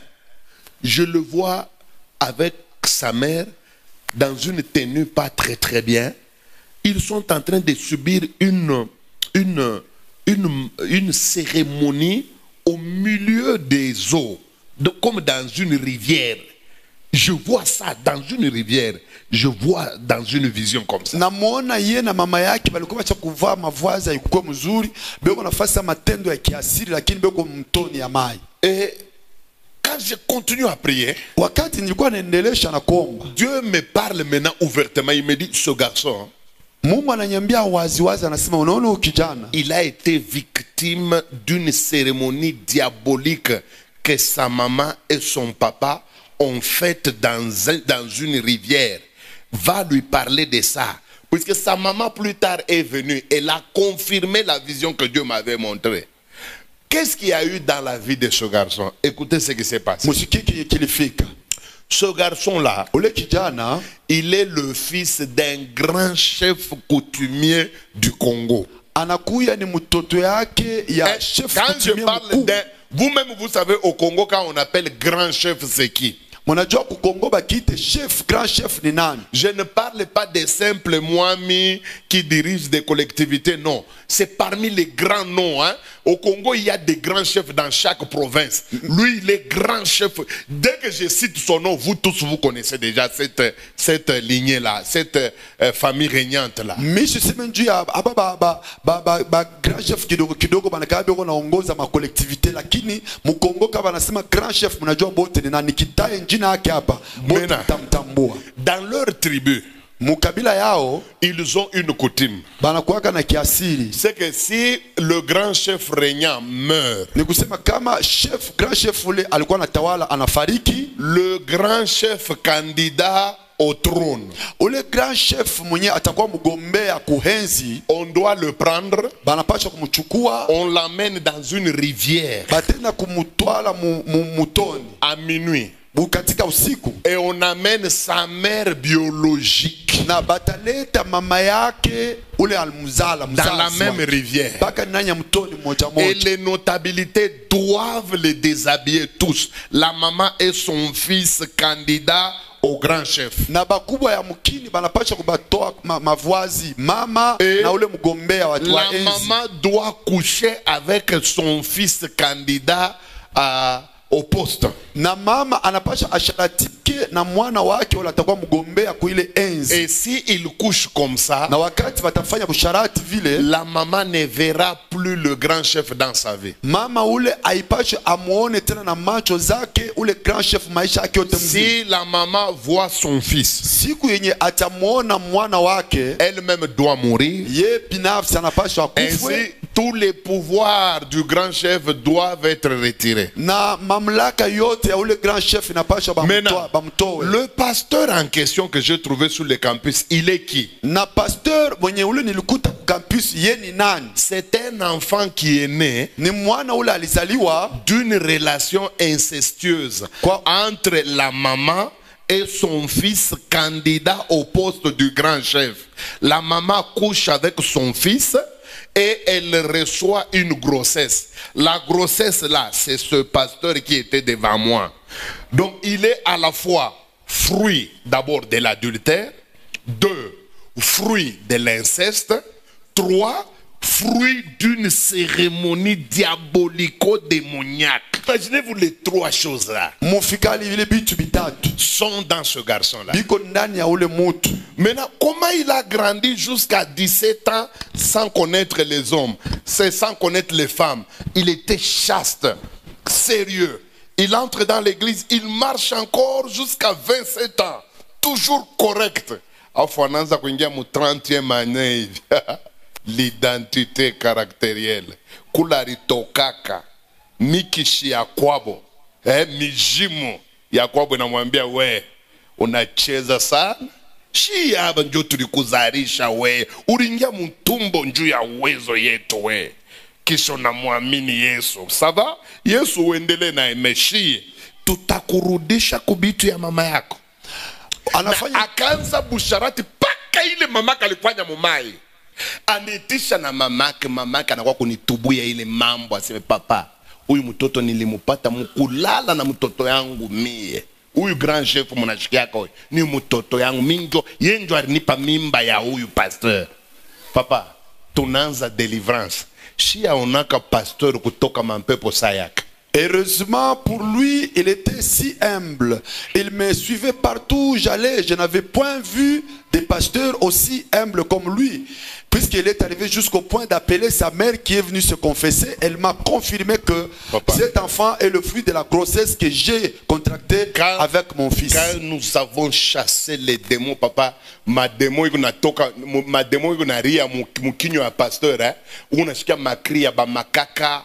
Je le vois avec sa mère dans une tenue pas très très bien. Ils sont en train de subir une cérémonie au milieu des eaux, comme dans une rivière. Je vois ça dans une rivière. Je vois dans une vision comme ça. Namuona yeye na mama yake balikuwa bacha kuvaa mavazi yalikuwa mzuri, beko nafasi matendo ya kiasili lakini beko mtoni ya mai. Et quand je continue à prier, wakati nilikuwa naendelesha na kuomba, Dieu me parle maintenant ouvertement. Il me dit, ce garçon, Mungu ananiambia wazi wazi, anasema unaona ukijana, il a été victime d'une cérémonie diabolique que sa maman et son papa ont faite dans une rivière. Va lui parler de ça. Puisque sa maman plus tard est venue, elle a confirmé la vision que Dieu m'avait montrée. Qu'est-ce qu'il y a eu dans la vie de ce garçon? Écoutez ce qui s'est passé. Ce garçon-là, il est le fils d'un grand chef coutumier du Congo. Quand je parle d'un... Vous-même, vous savez, au Congo, quand on appelle grand chef, c'est qui? Je ne parle pas des simples moamis qui dirigent des collectivités, non. C'est parmi les grands noms. Hein. Au Congo, il y a des grands chefs dans chaque province. Lui, il est grand chef. Dès que je cite son nom, vous tous, vous connaissez déjà cette lignée-là, cette famille régnante-là. Dans leur tribu, ils ont une coutume. C'est que si le grand chef régnant meurt, le grand chef candidat au trône, on doit le prendre, on l'amène dans une rivière à minuit. Et on amène sa mère biologique dans la même rivière. Et les notabilités doivent les déshabiller tous. La maman et son fils candidat au grand chef. Et la maman doit coucher avec son fils candidat au poste. Et si il couche comme ça, la maman ne verra plus le grand chef dans sa vie. Si la maman voit son fils, elle-même doit mourir. Ainsi, tous les pouvoirs du grand chef doivent être retirés. Maintenant, le pasteur en question que j'ai trouvé sur le campus, il est qui? C'est un enfant qui est né d'une relation incestueuse entre la maman et son fils candidat au poste du grand chef. La maman couche avec son fils et elle reçoit une grossesse. La grossesse là, c'est ce pasteur qui était devant moi. Donc il est à la fois fruit d'abord de l'adultère, 2, fruit de l'inceste, 3, fruit d'une cérémonie diabolico-démoniaque. Imaginez-vous les 3 choses-là sont dans ce garçon-là. Maintenant, comment il a grandi jusqu'à 17 ans sans connaître les hommes, sans connaître les femmes? Il était chaste, sérieux. Il entre dans l'église, il marche encore jusqu'à 27 ans, toujours correct. Enfin, on a 30e année. L'identité caractérielle. Kularitokaka. Mikishi ya kwabo. Mijimu ya kwabo inamwambia we unacheza sana. Shi hapa ndio tulikuzarisha we. Uliingia mtumbo njuu ya uwezo yetu we. Kisha unamwamini Yesu. Sava? Yesu uendelee na emeshi. Tutakurudisha kubitu ya mama yako. Anafanya akaanza busharati paka ile mamaka alifanya mumai. Anitisha na mamake anakuwa kunitubuya ile mambo, aseme papa, huyu mtoto nilimupata mkulala na mtoto yangu mie. Huyu grand chef mnashikiaka huyu ni mtoto yangu minjo, yenjo alinipa mimba ya huyu pasteur. Papa, tunaanza deliverance. Shia onaka pasteur kutoka mampepo sayaka. Heureusement pour lui, il était si humble. Il me suivait partout où j'allais. Je n'avais point vu des pasteurs aussi humbles comme lui. Puisqu'il est arrivé jusqu'au point d'appeler sa mère qui est venue se confesser, elle m'a confirmé que cet enfant est le fruit de la grossesse que j'ai contractée avec mon fils. Quand nous avons chassé les démons, papa, ma démon iko ria mukinyo ya pasteur, unasikia makria ba makaka,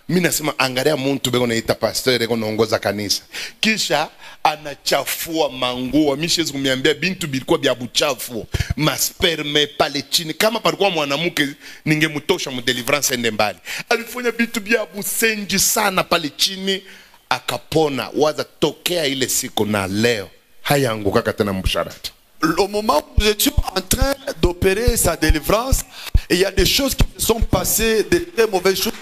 mimi nasema angalia mtu bego naita pasteur eko naongoza kanisa. Kisha anachafua manguo. Mimi siwezi kumwambia bintu bilikuwa bya buchafu. Masperme pale chini. Kama palikuwa mwanamke ningemtosha mu deliverance ende mbali. Alifanya bintu bya busenji sana pale chini, akapona. Waza tokea ile siku na leo hayanguka tena mbusharati. Au moment où nous étions en train d'opérer sa délivrance, il y a des choses qui se sont passées, de très mauvaises choses.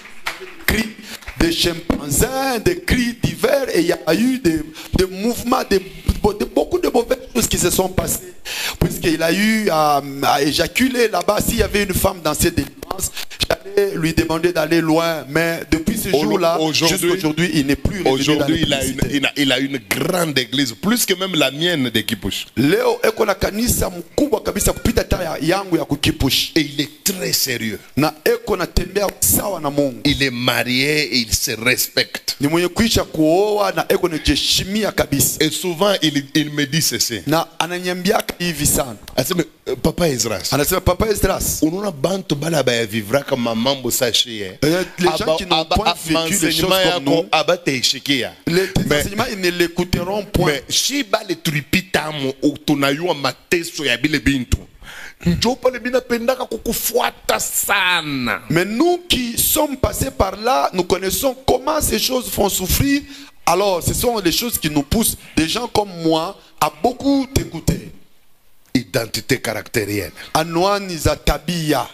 Cris de chimpanzés, des cris divers, et il y a eu des mouvements, beaucoup de mauvaises choses qui se sont passées. Puisqu'il a eu à éjaculer là-bas. S'il y avait une femme dans cette délivrance, j'allais lui demander d'aller loin. Mais depuis ce jour-là, jusqu'aujourd'hui, il n'est plus revenu. Aujourd'hui, il a une grande église, plus que même la mienne de Kipush. Leo eko na kanisa mkubwa kabisa kupita hata yangu ya Kipush. Et il est très sérieux. Na eko na tembea sawa na Mungu. Il est marié et il se respecte. Ni mwenye kuisha kuoa na eko na jeshimia kabisa. Et souvent il me dit ceci. Na ananyambia hivi sana. Anasema papa Esdras. Anasema papa Esdras. Unaona bantu bala ba vivra kama mambo sashie. Les gens qui n'ont point vécu les choses comme nous. Abateshikia. Les enseignements ils ne l'écouteront point. Mais si bale tripitamu tunayua mateso ya bile bintu. Njopa le bina pendaka kukufuata sana. Mais nous qui sommes passés par là, nous connaissons comment ces choses font souffrir. Alors, ce sont les choses qui nous poussent, des gens comme moi, à beaucoup t'écouter. Identité caractérielle. Anwani za tabia.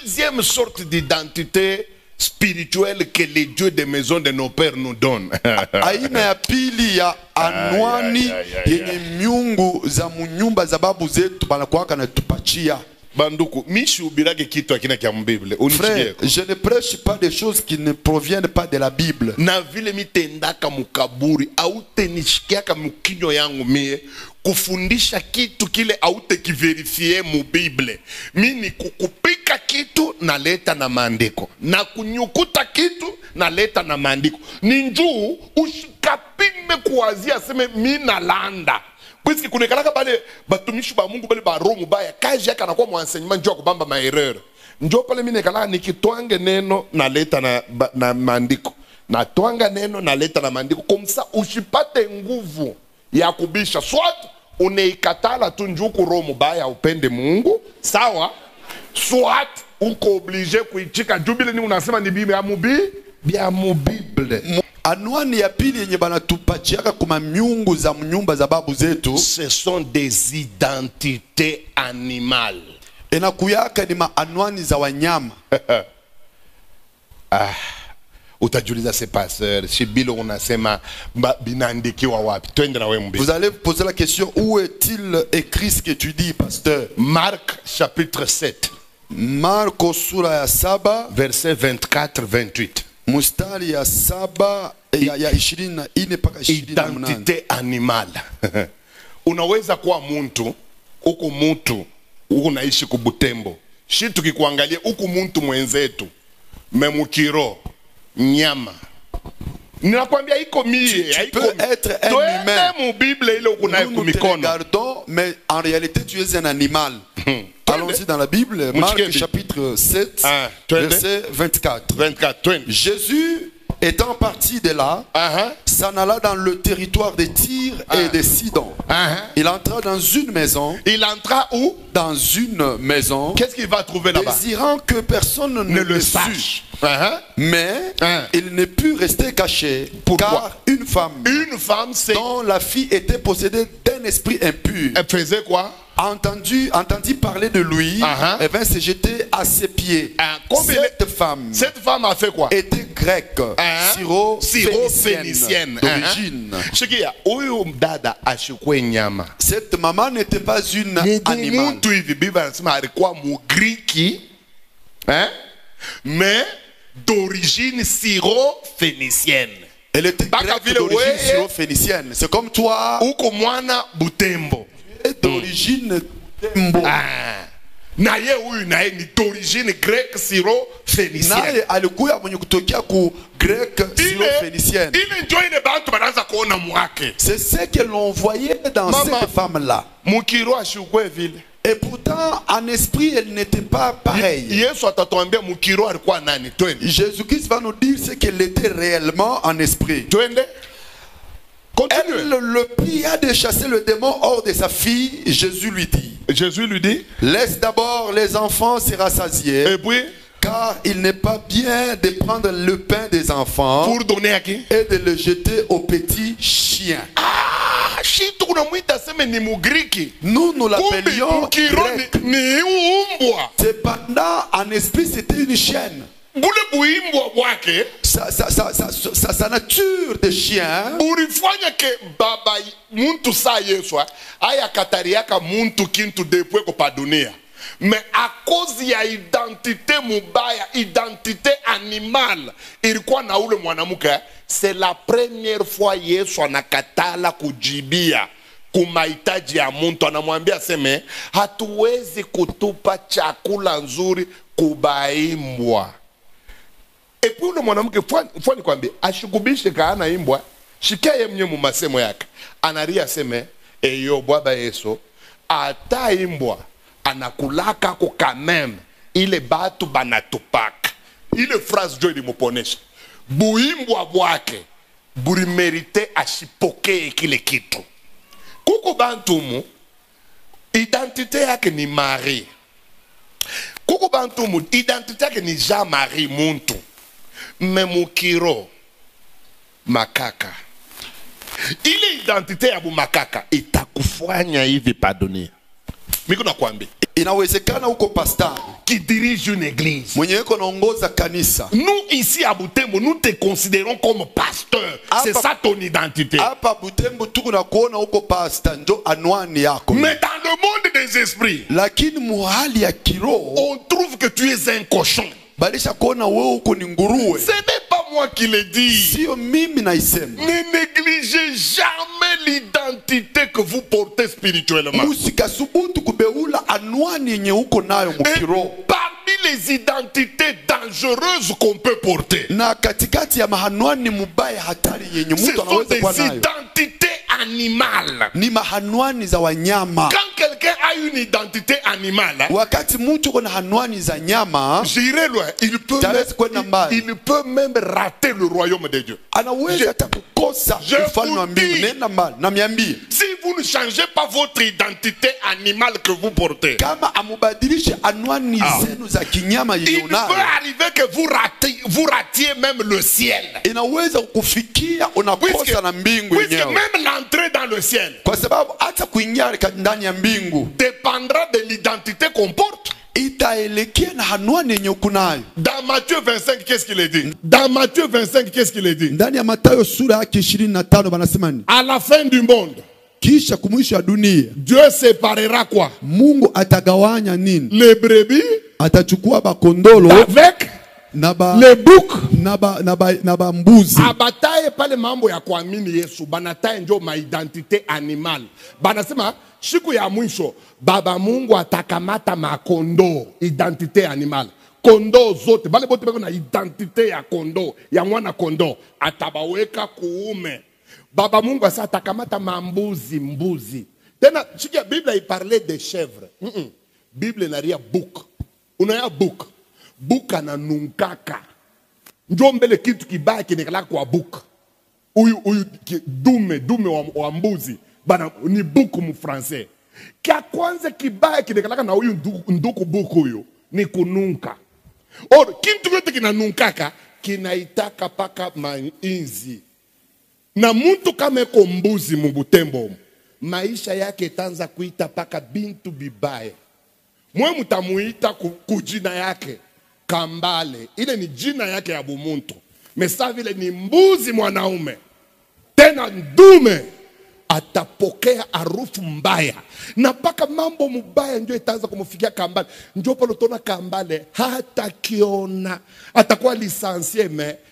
Deuxième sorte d'identité spirituelle que les dieux des maisons de nos pères nous donnent. Aina ya pili ya anwani yenye miungu za munyumba za babu zetu banakuwaka na tupachia. Banduku, mishi ubirage kitu akina kia Bible. Frère, je ne prêche pas des choses qui ne proviennent pas de la Bible. Na vile mitendaka mukaburi au tenishikiaka mukinyo yangu mie kufundisha kitu kile au tekiverifie mu Bible. Mimi kukupika kitu na leta na maandiko. Na kunyukuta kitu na leta na maandiko. Ninjuu ushikapime kuwazia seme mina landa. Puisque kunekalaka bale batumishi ba Mungu bale ba roho mubaya kazi yake anakuwa mwenseignement njoo kubamba maerreur. Njoo pale mimi nekalaka nikitwange neno na leta na maandiko. Na twanga neno na leta na maandiko komsa usipate nguvu ya kubisha. Soit uneikatala tu njoo ku roho mubaya upende Mungu, sawa? Soit uko obligé kuichika jubile ni unasema ni Biblia ya Bible. Anwani ya pili yenye banatupachiaka kuma miungu za nyumba za babu zetu. Ce sont des identités animales. Inakuyaka ni maanwani za wanyama. Utajiuliza se pasteur, shibilo unasema binaandikiwa wapi? Twende na wewe mbele. Vous allez vous poser la question, où est-il écrit ce que tu dis, pasteur? Marc chapitre 7. Marko sura ya 7 verset 24-28. mustari ya 7 ya 24 mpaka 28. Identité animale. Unaweza kuwa muntu, huku unaishi kubutembo. Shi tukikuangalia huku muntu mwenzetu, memukiro, nyama. Ninakwambia iko mie, haiko être un humain. Mu Bible ile uko nayo kumikono. Regardons, mais en réalité tu es un animal. Allons-y dans la Bible, Marc chapitre 7, verset 24. Jésus étant parti de là, s'en alla dans le territoire de Tyr et de Sidon. Il entra dans une maison. Il entra où? Dans une maison. Qu'est-ce qu'il va trouver là-bas? Désirant que personne ne le sache. Mais il ne put rester caché. Pourquoi? Car une femme dont la fille était possédée d'un esprit impur. Elle faisait quoi? Entendit parler de lui, et vint se jeter à ses pieds. Cette femme a fait quoi? Était grecque, syro-phénicienne d'origine. Cette maman n'était pas une animale. Mais d'origine syro-phénicienne. Elle était grecque d'origine syro-phénicienne. C'est comme toi. Butembo. D'origine Tembo. Naye huyu naye ni d'origine grecque syro-phénicienne. Naye alikuwa mwenye kutokea ku grecque syro-phénicienne. C'est ce que l'on voyait dans cette femme-là. Et pourtant, en esprit, elle n'était pas pareille. Jésus-Christ va nous dire ce qu'elle était réellement en esprit. Elle le pria de chasser le démon hors de sa fille. Jésus lui dit, laisse d'abord les enfants se rassasier. Et puis, car il n'est pas bien de prendre le pain des enfants pour donner à qui? Et de le jeter aux petits chiens. Nous l'appelions grec. Cependant, en esprit, c'était une chienne. Sa nature de chien mais à cause ya identité mubaya, identité animale, ilikuwa na ule mwanamke, c'est la première fois Yesu anakatala kujibia kumahitaji ya muntu. Anamwambia seme, hatuwezi kutupa chakula nzuri kubaimbwa. Epi ule mwanamke fwani kwambia, ashikubishe kaana imbwa, shikeye mnye mumasemo yake. Anaria seme, eyo bwaba Yesu, ata imbwa anakulaka ko kameme ile batu banatupaka. Ile phrase jo ilimuponesha. Buimbwa bwake buri merite ashipokee kile kitu. Kuko bantumu identite yake ni Marie. Kuko bantumu identite yake ni Jean-Marie muntu. Memukiro makaka. Ile identite ya bu makaka itakufanya hivi padoni. Miko nakwambia inawezekana uko pastor qui dirige une église, mwenye uko naongoza kanisa. Nous ici à Butembo, nous te considérons comme pasteur. C'est ça ton identité. Hapa Butembo tuko na kuona uko pastor, ndo anwani yako. Mais dans le monde des esprits, lakini muhali ya kiroho, on trouve que tu es un cochon. Balisha kuona wewe uko ni nguruwe. Ce n'est pas moi qui le dis. Sio mimi naisema. Ne négligez jamais l'identité que vous portez spirituellement. Musikasubutu kubeula anwani yenye uko nayo mukiro. Parmi les identités dangereuses qu'on peut porter, na katikati ya mahanwani mubaya hatari yenye mtu anaweza kuwa nayo, ce sont des identités animales. Ni mahanwani za wanyama. Quand quelqu'un a une identité animale, wakati mtu kuna hanwani za nyama, j'irai loin, il peut même rater le royaume de Dieu. Anaweza hata kukosa ufalme wa mbingu. Nenda mbali na miambi. Si vous ne changez pas votre identité animale que vous portez, kama amubadilishe anwani zenu za kinyama yenye unayo, il peut arriver que vous ratiez même le ciel. Inaweza kufikia unakosa na mbingu yenyewe. Puisque même l'entrée dans le ciel, kwa sababu hata kuingia ndani ya mbingu, dépendra de l'identité qu'on porte. utaelekea na anwani yenye uko nayo. Dans Matthieu 25, qu'est-ce qu'il est dit? Dans Matthieu 25, qu'est-ce qu'il est dit? Ndani ya Mathayo sura yake 25 banasema ni À la fin du monde, kisha kumwisho ya dunia Dieu séparera quoi? Mungu atagawanya nini? Les brebis Atachukua bakondolo avec les boucs. na ba mbuzi. Abataye pale mambo ya kuamini Yesu, banataye njo maidentité animal. Banasema siku ya mwisho baba Mungu atakamata makondo, identité animal. Kondo zote bale bote bako na identité ya kondo, ya mwana kondo, atabaweka kuume. Baba Mungu asa atakamata mbuzi. Tena sikia Biblia iparle de chèvre. Biblia inaria bouc. Unaya bouc. Bouc ananunkaka. Njo mbele kitu kibaya kinekalaka kwa bouc. Uyu dume wa mbuzi. Bana ni bouc mu français. Kia kwanza kibaya kinekalaka na uyu nduku bouc huyu ni kununka. Or kitu yote kinanunkaka kinaitaka paka mainzi. Na mtu kama eko mbuzi mubutembo, maisha yake tanza kuita paka bintu bibaye. Mwe mutamuita kujina yake Kambale. Ile ni jina yake ya bumuntu. Mesa vile ni mbuzi mwanaume. Tena ndume atapokea harufu mbaya. Na paka mambo mbaya ndio itaanza kumufikia Kambale. Ndio pale tona Kambale hata kiona atakuwa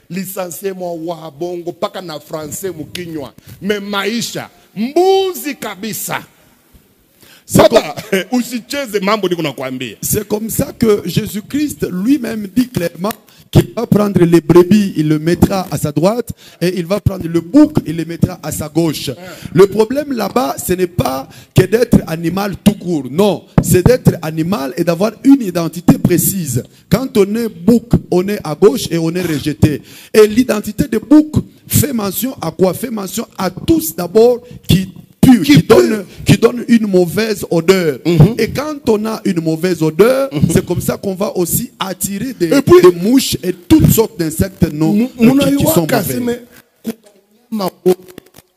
lisansie mwa wabongo paka na français mukinywa. Me maisha mbuzi kabisa. C'est comme ça que Jésus-Christ lui-même dit clairement qu'il va prendre les brebis, il le mettra à sa droite, et il va prendre le bouc, il le mettra à sa gauche. Le problème là-bas, ce n'est pas que d'être animal tout court. Non, c'est d'être animal et d'avoir une identité précise. Quand on est bouc, on est à gauche et on est rejeté. Et l'identité de bouc fait mention à quoi? Fait mention à tous d'abord qui donne une mauvaise odeur. Et quand on a une mauvaise odeur, c'est comme ça qu'on va aussi attirer des mouches et toutes sortes d'insectes qui sont mauvais. Vous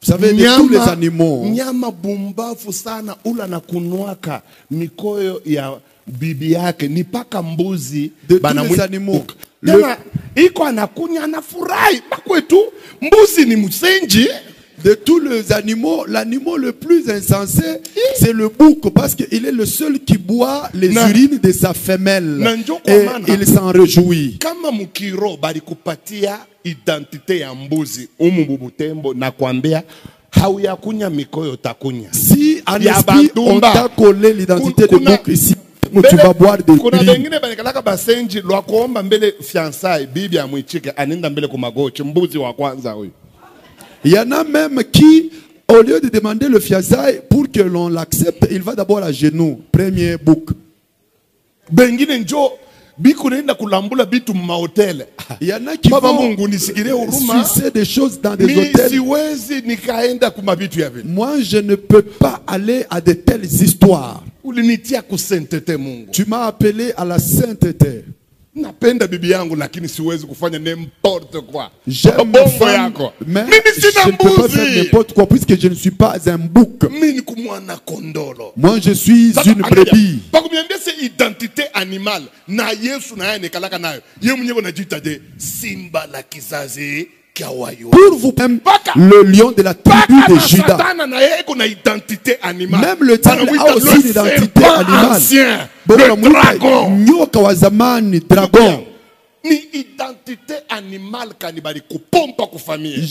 savez, de tous les animaux. Nyama bumbafu sana ula na kunuaka mikoyo ya bibi yake ni paka mbuzi. De tous les animaux. Iko anakunya anafurahi. Bakwetu mbuzi ni msenji. De tous les animaux, l'animal le plus insensé, c'est le bouc, parce qu'il est le seul qui boit les urines de sa femelle. Et il s'en réjouit. Kama mukiro balikupatia identité ya mbuzi umububutembo na kwambia hauya kunya mikoyo takunya. Si en esprit on t'a collé l'identité de bouc ici, tu vas boire des urines. Kuna bengine banikalaka basenji lwa kuomba mbele fiançailles bibi amwichike aninda mbele kumagochi mbuzi wa kwanza huyu. Il y en a même qui, au lieu de demander le fiançailles, pour que l'on l'accepte, il va d'abord à genoux. Premier bouc. Bengine njo biku nenda kulambula bitu ma hôtel. Il y en a qui vont sucer des choses dans des hôtels. Moi, je ne peux pas aller à de telles histoires. Tu m'as appelé à la sainteté. Napenda bibi yangu lakini siwezi kufanya n'importe quoi. J'aime ma femme, mais je ne peux pas faire n'importe quoi puisque je ne suis pas un bouc. Moi je suis une brebis. Pakumiambia c'est identité animale. Na Yesu na yeye nekalaka nayo. Yeye mwenyewe anajiita de simba la kizazi. Pour vous, même le lion de la tribu de Juda. Même le diable a aussi une identité animale. Le dragon. Nyoka wa zamani, dragon. Je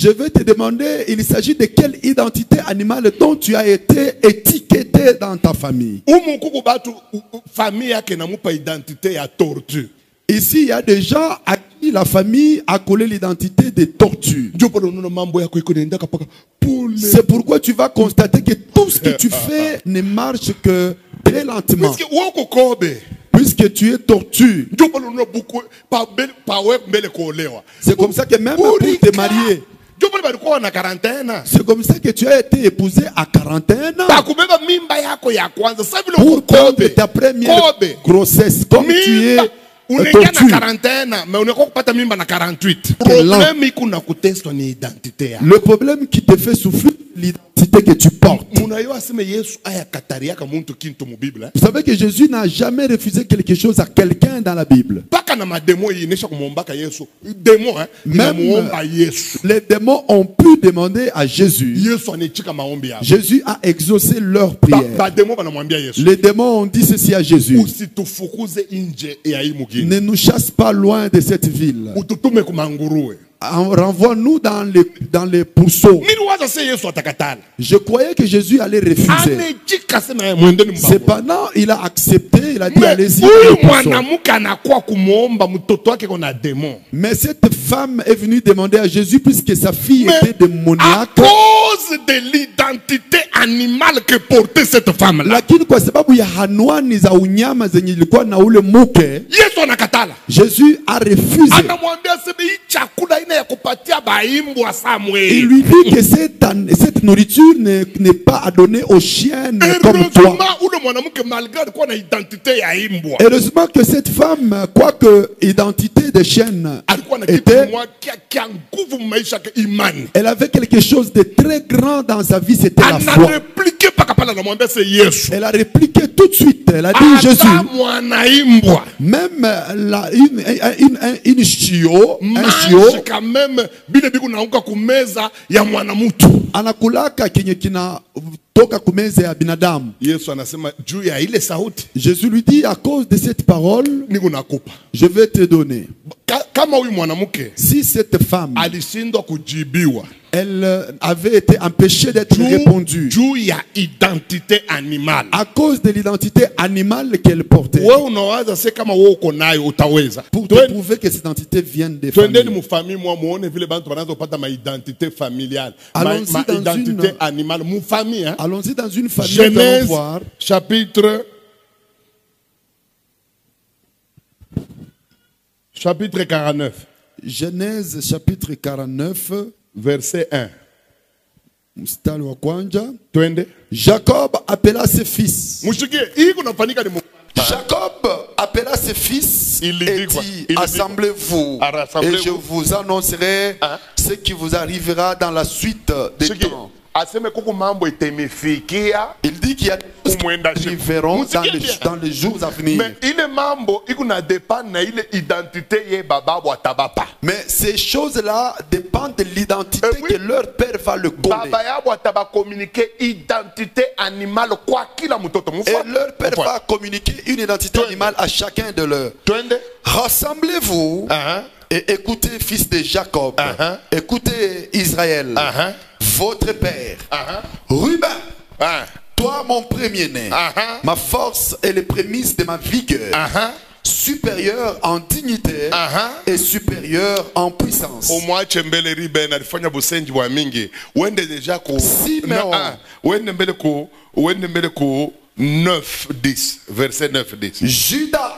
vais te demander, il s'agit de quelle identité animale dont tu as été étiqueté dans ta famille. Ici, il y a des gens à qui la famille a collé l'identité des tortues. C'est pourquoi tu vas constater que tout ce que tu fais ne marche que très lentement. Puisque tu es tortue. C'est comme ça que même pour te marier, c'est comme ça que tu as été épousé à 41 ans. Pour prendre ta première grossesse, comme tu es le problème qui te fait souffrir, l'identité. l'identité que tu portes. Munayo aseme Yesu ayakatariaka muntu kintu mu Bible. Vous savez que Jésus n'a jamais refusé quelque chose à quelqu'un dans la Bible. Paka na mademo yinesha kumuombaka Yesu. Demo Même Yesu. les démons ont pu demander à Jésus. Yesu anechika maombi yao. Jésus a exaucé leur prière. Ba demo banamwambia Yesu. Les démons ont dit ceci à Jésus. Usitufukuze nje ya hii mugini. Ne nous chasse pas loin de cette ville. Ututume kumanguruwe. Renvoie-nous dans les pourceaux. Je croyais que Jésus allait refuser. Cependant, il a accepté, il a dit allez-y. Mais cette femme est venue demander à Jésus puisque sa fille était démoniaque. À cause de l'identité animale que portait cette femme-là. Jésus a refusé. Il lui dit que cette nourriture n'est pas à donner aux chiennes comme toi. Heureusement que cette femme, quoique identité de chienne était, elle avait quelque chose de très grand dans sa vie, c'était la foi. Elle a répliqué tout de suite. Elle a dit Jésus, même une chiot, un chiot, anakulaka kenye kina toka kumeze ya binadamu. Jésus lui dit à cause de cette parole, je vais te donner. Si cette femme, elle avait été empêchée d'être répondue à cause de l'identité animale qu'elle portait. Pour te prouver que cette identité vient des familles. Allons-y dans une famille. Genèse chapitre 49. Genèse chapitre 49. Verset 1. Jacob appela ses fils. Jacob appela ses fils et dit, assemblez-vous et je vous annoncerai ce qui vous arrivera dans la suite des temps. Il dit qu'il y a des choses qui arriveront dans les jours à venir. Mais ces choses-là dépendent de l'identité que leur père va le connaître. Et leur père va communiquer une identité animale à chacun de leurs. Rassemblez-vous et écoutez, fils de Jacob. Écoutez, Israël. Votre père, Ruben, toi mon premier-né, ma force et les prémices de ma vigueur, supérieur en dignité et supérieur en puissance. Simeon 9, 10, verset 9, 10. Judas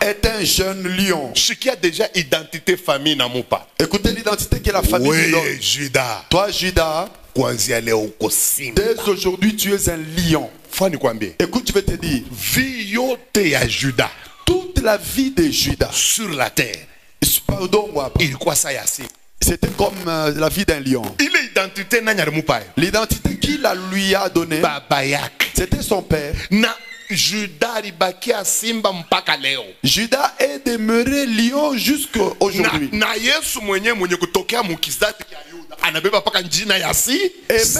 est un jeune lion. Qui a déjà identité famille na mupa. Écoutez l'identité que la famille lui donne. Judas. Toi, Judas, dès aujourd'hui, tu es un lion. Écoute, je vais te dire. Judas. Toute la vie de Judas sur la terre. Pardon, c'était comme la vie d'un lion. L'identité qu'il lui a donnée, c'était son père. Judas est demeuré lion jusqu'à aujourd'hui. Et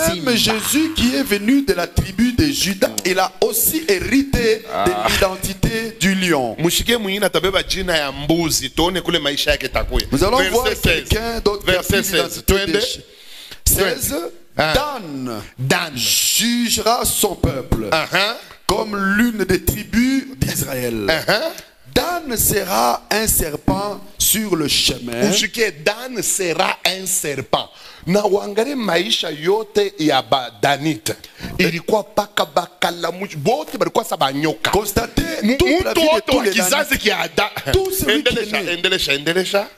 même Jésus qui est venu de la tribu de Judas, il a aussi hérité de l'identité du lion. Nous allons voir quelqu'un d'autre verset 16. 16. Dan jugera son peuple comme l'une des tribus d'Israël. Dan sera un serpent sur le chemin. Dan sera un serpent. Na wangare maisha yote ya Danite ilikuwa paka bakalamushi bote balikuwa sabanyoka. Constatez toute la vie de tous les Danites. Tout celui qui est né. Endelesha.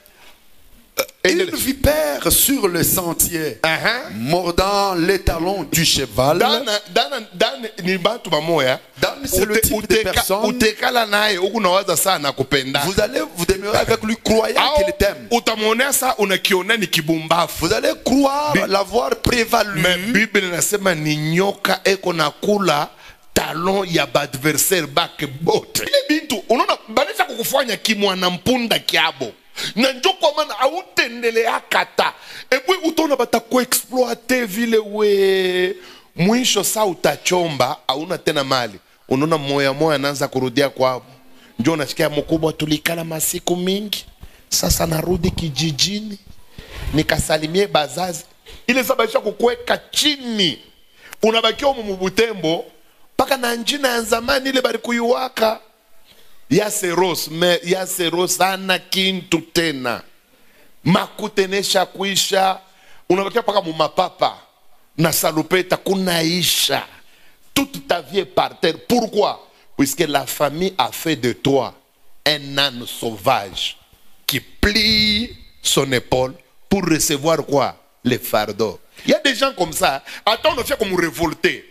Une vipère sur le sentier, mordant les talons du cheval. Dan, c'est le type de personne. Vous allez vous demeurer avec lui croyant qu'il t'aime. Vous allez croire l'avoir prévalu. Mais Bible nasema ni nyoka eko nakula talon ya adversaire bake bote. Ile bintu unaona banisha kukufanya kimwana mpunda kiabo. Na njo kwa maana autendele akata. Ebwe utona bataku exploiter vile we. Mwisho saa utachomba hauna tena mali. Unaona moya anaanza kurudia kwao. Njo unasikia mkubwa tulikala masiku mingi. Sasa narudi kijijini. Nikasalimie bazazi. Ile sababisha kukuweka chini. Unabakia Butembo paka na njina ya zamani ile bari kuyuwaka. Ya seros ana kintu tena. Makutenesha kuisha. Unabakia paka mumapapa. Na salupeta kunaisha. Toute ta vie est par terre. Pourquoi? Puisque la famille a fait de toi un âne sauvage qui plie son épaule pour recevoir quoi? Les fardeaux. Il y a des gens comme ça. Attends, on fait comme révolter.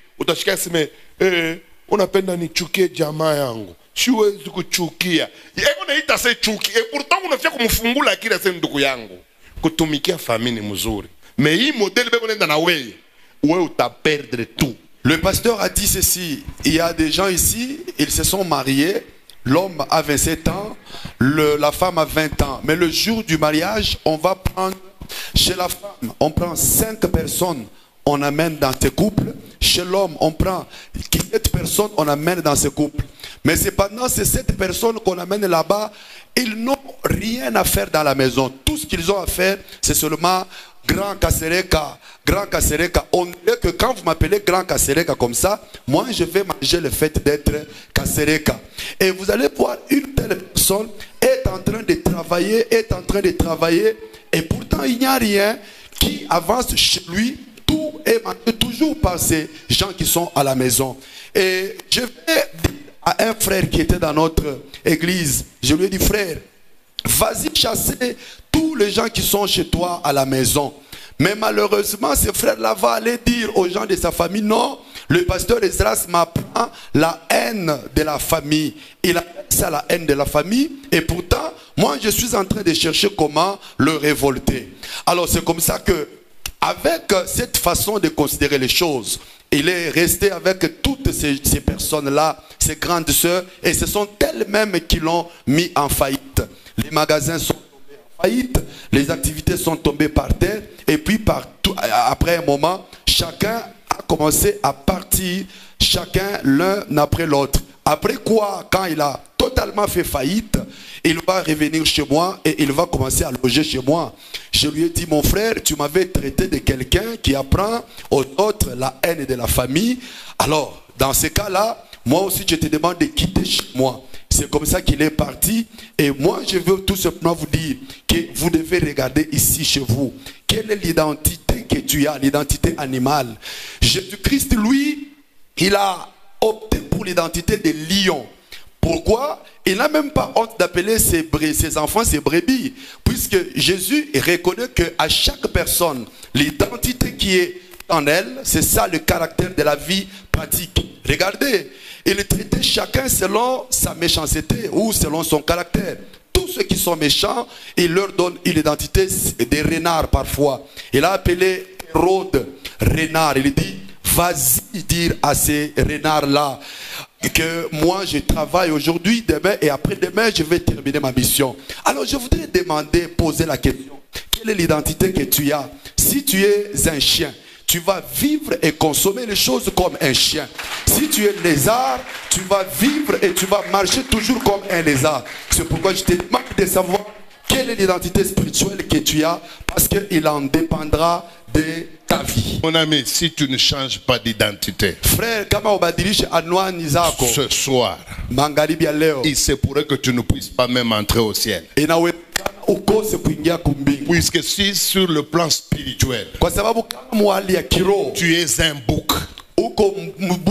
On appelle dans les chuké jamaa yangu. Siwezi kuchukia. Eko naita se chuki. Et pourtant on fait comme fungula kila se ndugu yangu. Kutumikia famille ni mzuri. Mais hii modèle beko nenda na wewe. Wewe uta perdre tout. Le pasteur a dit ceci. Il y a des gens ici, ils se sont mariés. L'homme a 27 ans, la femme a 20 ans. Mais le jour du mariage, on va prendre chez la femme, on prend 5 personnes, on amène dans ce couple. Chez l'homme, on prend 7 personnes, on amène dans ce couple. Mais c'est pendant ces 7 personnes qu'on amène là-bas, ils n'ont rien à faire dans la maison. Tout ce qu'ils ont à faire, c'est seulement Grand Kasereka. Grand Kasereka. On dirait que quand vous m'appelez Grand Kasereka comme ça, moi je vais manger le fait d'être Kasereka. Et vous allez voir une telle personne est en train de travailler, et pourtant il n'y a rien qui avance chez lui. Tout est manqué toujours par ces gens qui sont à la maison. Et je vais dire à un frère qui était dans notre église, je lui ai dit: frère, vas-y chasser tous les gens qui sont chez toi à la maison. Mais malheureusement, ce frère-là va aller dire aux gens de sa famille: non, le pasteur Esdras m'apprend la haine de la famille. Il a ça, la haine de la famille. Et pourtant, moi, je suis en train de chercher comment le révolter. Alors, c'est comme ça que, avec cette façon de considérer les choses, il est resté avec toutes ces personnes-là, ces grandes sœurs, et ce sont elles-mêmes qui l'ont mis en faillite. Les magasins sont tombés en faillite, les activités sont tombées par terre, et puis après un moment, chacun a commencé à partir, chacun l'un après l'autre. Après quoi, quand il a totalement fait faillite, il va revenir chez moi et il va commencer à loger chez moi. Je lui ai dit: mon frère, tu m'avais traité de quelqu'un qui apprend aux autres la haine de la famille. Alors, dans ce cas-là, moi aussi je te demande de quitter chez moi. C'est comme ça qu'il est parti. Et moi, je veux tout simplement vous dire que vous devez regarder ici chez vous. Quelle est l'identité que tu as, l'identité animale? Jésus-Christ, lui, il a opté pour l'identité de lion. Pourquoi? Il n'a même pas honte d'appeler ses enfants ses brebis. Puisque Jésus reconnaît qu'à chaque personne, l'identité qui est en elle, c'est ça le caractère de la vie pratique. Regardez, il traitait chacun selon sa méchanceté ou selon son caractère. Tous ceux qui sont méchants, il leur donne une identité des renards parfois. Il a appelé Hérode renard. Il dit: vas-y dire à ces renards-là que moi je travaille aujourd'hui, demain et après-demain je vais terminer ma mission. Alors je voudrais demander, poser la question: quelle est l'identité que tu as? Si tu es un chien, tu vas vivre et consommer les choses comme un chien. Si tu es lézard, tu vas vivre et tu vas marcher toujours comme un lézard. C'est pourquoi je te demande de savoir quelle est l'identité spirituelle que tu as, parce qu'il en dépendra de ta vie. Mon ami, si tu ne changes pas d'identité, frère, ce soir, il se pourrait que tu ne puisses pas même entrer au ciel. Puisque si sur le plan spirituel, tu es un bouc,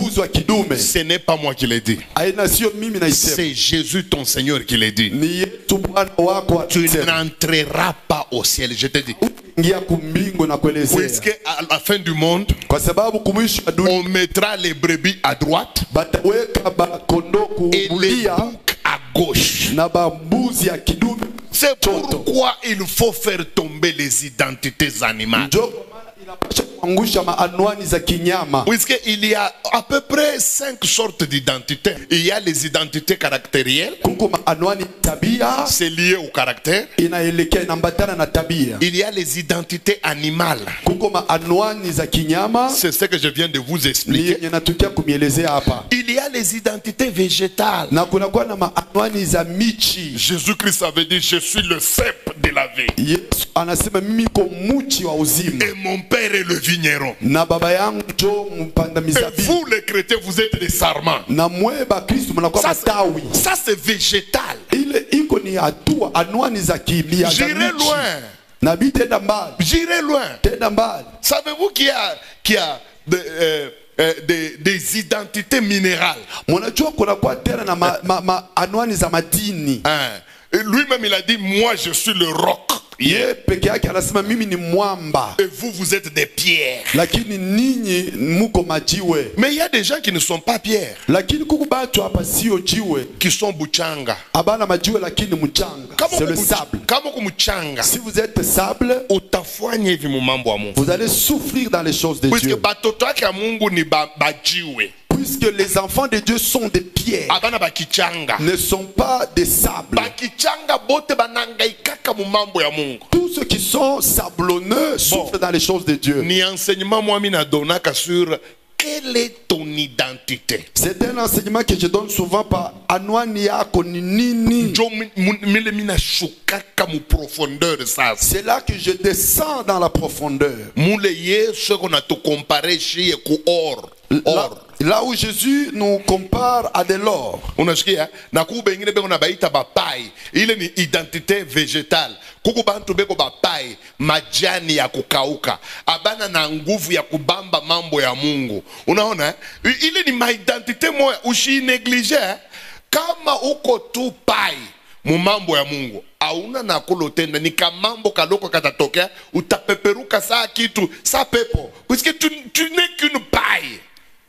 mbuzi wa kidume. Ce n'est pas moi qui l'ai dit. Aina sio mimi naisema. C'est Jésus ton Seigneur qui l'a dit. Ni Yesu Bwana wako Tu atusema. n'entreras pas au ciel, je te dis. Ingia kumbingu na kuelezea. Puisque à la fin du monde, Kwa sababu kumwisho wa dunia on mettra les brebis à droite bataweka bakondoo et les kulia boucs à gauche. na bambuzi ya kidume. C'est pourquoi il faut faire tomber les identités animales. Ndio kwa maana inapaswa kuangusha maanwani za kinyama. Puisqu'il y a à peu près 5 sortes d'identités. Il y a les identités caractérielles, Kuko maanwani tabia c'est lié au caractère. inaelekea inambatana na tabia. Il y a les identités animales. Kuko maanwani za kinyama C'est ce que je viens de vous ni expliquer. yenye natukia kumielezea hapa. Il y a les identités végétales. Na kunakuwa na maanwani za michi. Jésus-Christ avait dit, je suis le cep de la vie. Yesu anasema mimi niko muchi wa uzima Et mon père est le vigneron. na baba yangu njo mpanda Et mizabibu. vous les chrétiens, vous êtes des sarments. Na mweba Kristo mnakuwa matawi. Ça c'est végétal. Ile iko ni hatua anwani za kibia za J'irai michi. loin. Nabii tenda mbali. J'irai loin. Tenda mbali. Savez-vous qu'il y a des identités minérales? Mnajua kuna kwa tena na anwani za madini. Hein? Et lui-même il a dit, moi je suis le roc. Ye peke yake anasema mimi ni mwamba. Et vous, vous êtes des pierres. Lakini ninyi muko majiwe. Mais il y a des gens qui ne sont pas pierres, Lakini kuku batu hapa sio jiwe. qui sont buchanga. Abana majiwe lakini mchanga. C'est le sable. Kama kumuchanga, Si vous êtes sable, utafanya hivi mumambo wa Mungu. vous allez souffrir dans les choses de Puisque Dieu. batoto yake ya Mungu ni bajiwe. Puisque les enfants de Dieu sont des pierres, Abana bakichanga. ne sont pas des sables. Bakichanga bote banangaikaka mumambo ya Mungu. Tous ceux qui sont sablonneux souffrent dans les choses de Dieu. Ni enseignement mwami na donaka sur quelle est ton identité. C'est un enseignement que je donne souvent par anwani yako ni nini. Njo mile mina shukaka mu profondeur sasa. C'est là que je descends dans la profondeur. Mule yesu kona to compare shi ku or. Là où Jésus nous compare à de l'or. Unasikia na kuba ingine beko na baita bapai, ile ni identité végétale. Kuku bantu beko bapai majani ya kukauka, abana na nguvu ya kubamba mambo ya Mungu. Unaona ile ni ma identité moya usineglige. Kama uko tu pai mu mambo ya Mungu auna na kulotenda ni kamambo kaloko katatokea utapeperuka saa kitu saa pepo, puisque tu n'es qu'une paille.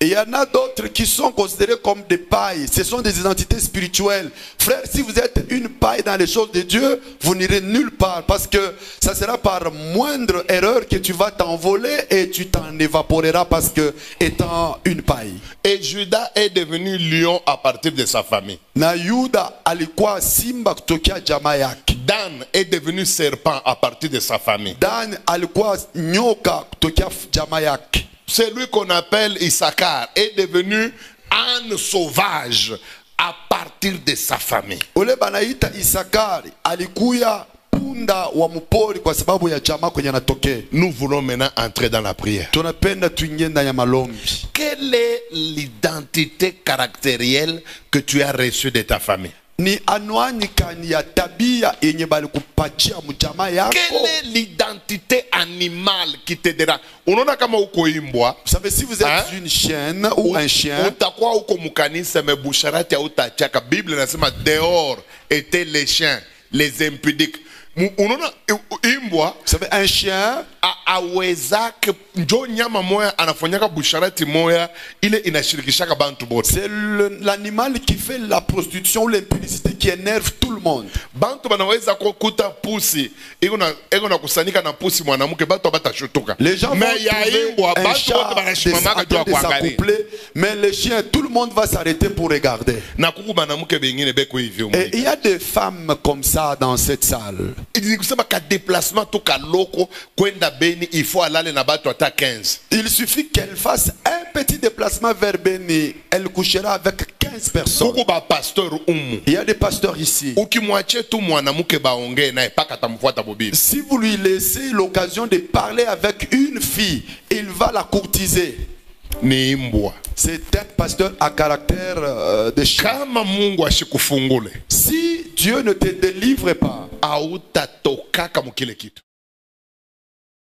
Et il y en a d'autres qui sont considérés comme des pailles. Ce sont des identités spirituelles. Frère, si vous êtes une paille dans les choses de Dieu, vous n'irez nulle part. Parce que ça sera par moindre erreur que tu vas t'envoler et tu t'en évaporeras parce que étant une paille. Et Judas est devenu lion à partir de sa famille. Na Yuda alikuwa simba kutokea jamaa yake. Dan est devenu serpent à partir de sa famille. Dan alikuwa nyoka kutokea jamaa yake. Celui qu'on appelle Issachar est devenu âne sauvage à partir de sa famille. Ule banaita Isakari alikuya punda wa mpori kwa sababu ya jamaa kwenye anatokea. Nous voulons maintenant entrer dans la prière. Tunapenda tuingie ndani ya malombi. Quelle est l'identité caractérielle que tu as reçue de ta famille? Ni anwani kani ya tabia yenye bali kupatia mjamaa yako. Quelle est l'identité animale qui te dérange? Unaona kama uko imbwa, Vous savez, si vous êtes une chienne ou un chien, utakuwa uko mukanisa mebusharati ya utachaka. Bible nasema dehors étaient les chiens, les impudiques. Unaona imbwa, vous savez, un chien, awezake njo nyama moya anafanyaka busharati moya ile inashirikishaka bantu bote. c'est l'animal qui fait la prostitution ou l'impudicité qui énerve tout le monde. Bantu banaweza kukuta pusi iko na kusanyika na pusi mwanamke batu abatashutuka. Les gens vont Mais ya imbwa trouver un batu bote chat banashimamaka juu ya kuangalia. mais les chiens, tout le monde va s'arrêter pour regarder. Na kuku banamuke bengine beko hivyo. Et il y a des femmes comme ça dans cette salle. Ni kusema ka déplacement to ka loko kwenda Beni il faut alale na batu ata 15. Il suffit qu'elle fasse un petit déplacement vers Beni, elle couchera avec 15 personnes. Kuku ba pasteur umu. Il y a des pasteurs ici. Ukimwachie tu mwanamke baongee naye paka tamfuata bobibi. Si vous lui laissez l'occasion de parler avec une fille, il va la courtiser. Ni imbwa. C'est un pasteur à caractère de chien. Kama Mungu ashikufungule, Si Dieu ne te délivre pas, hautatokaka mukile kitu.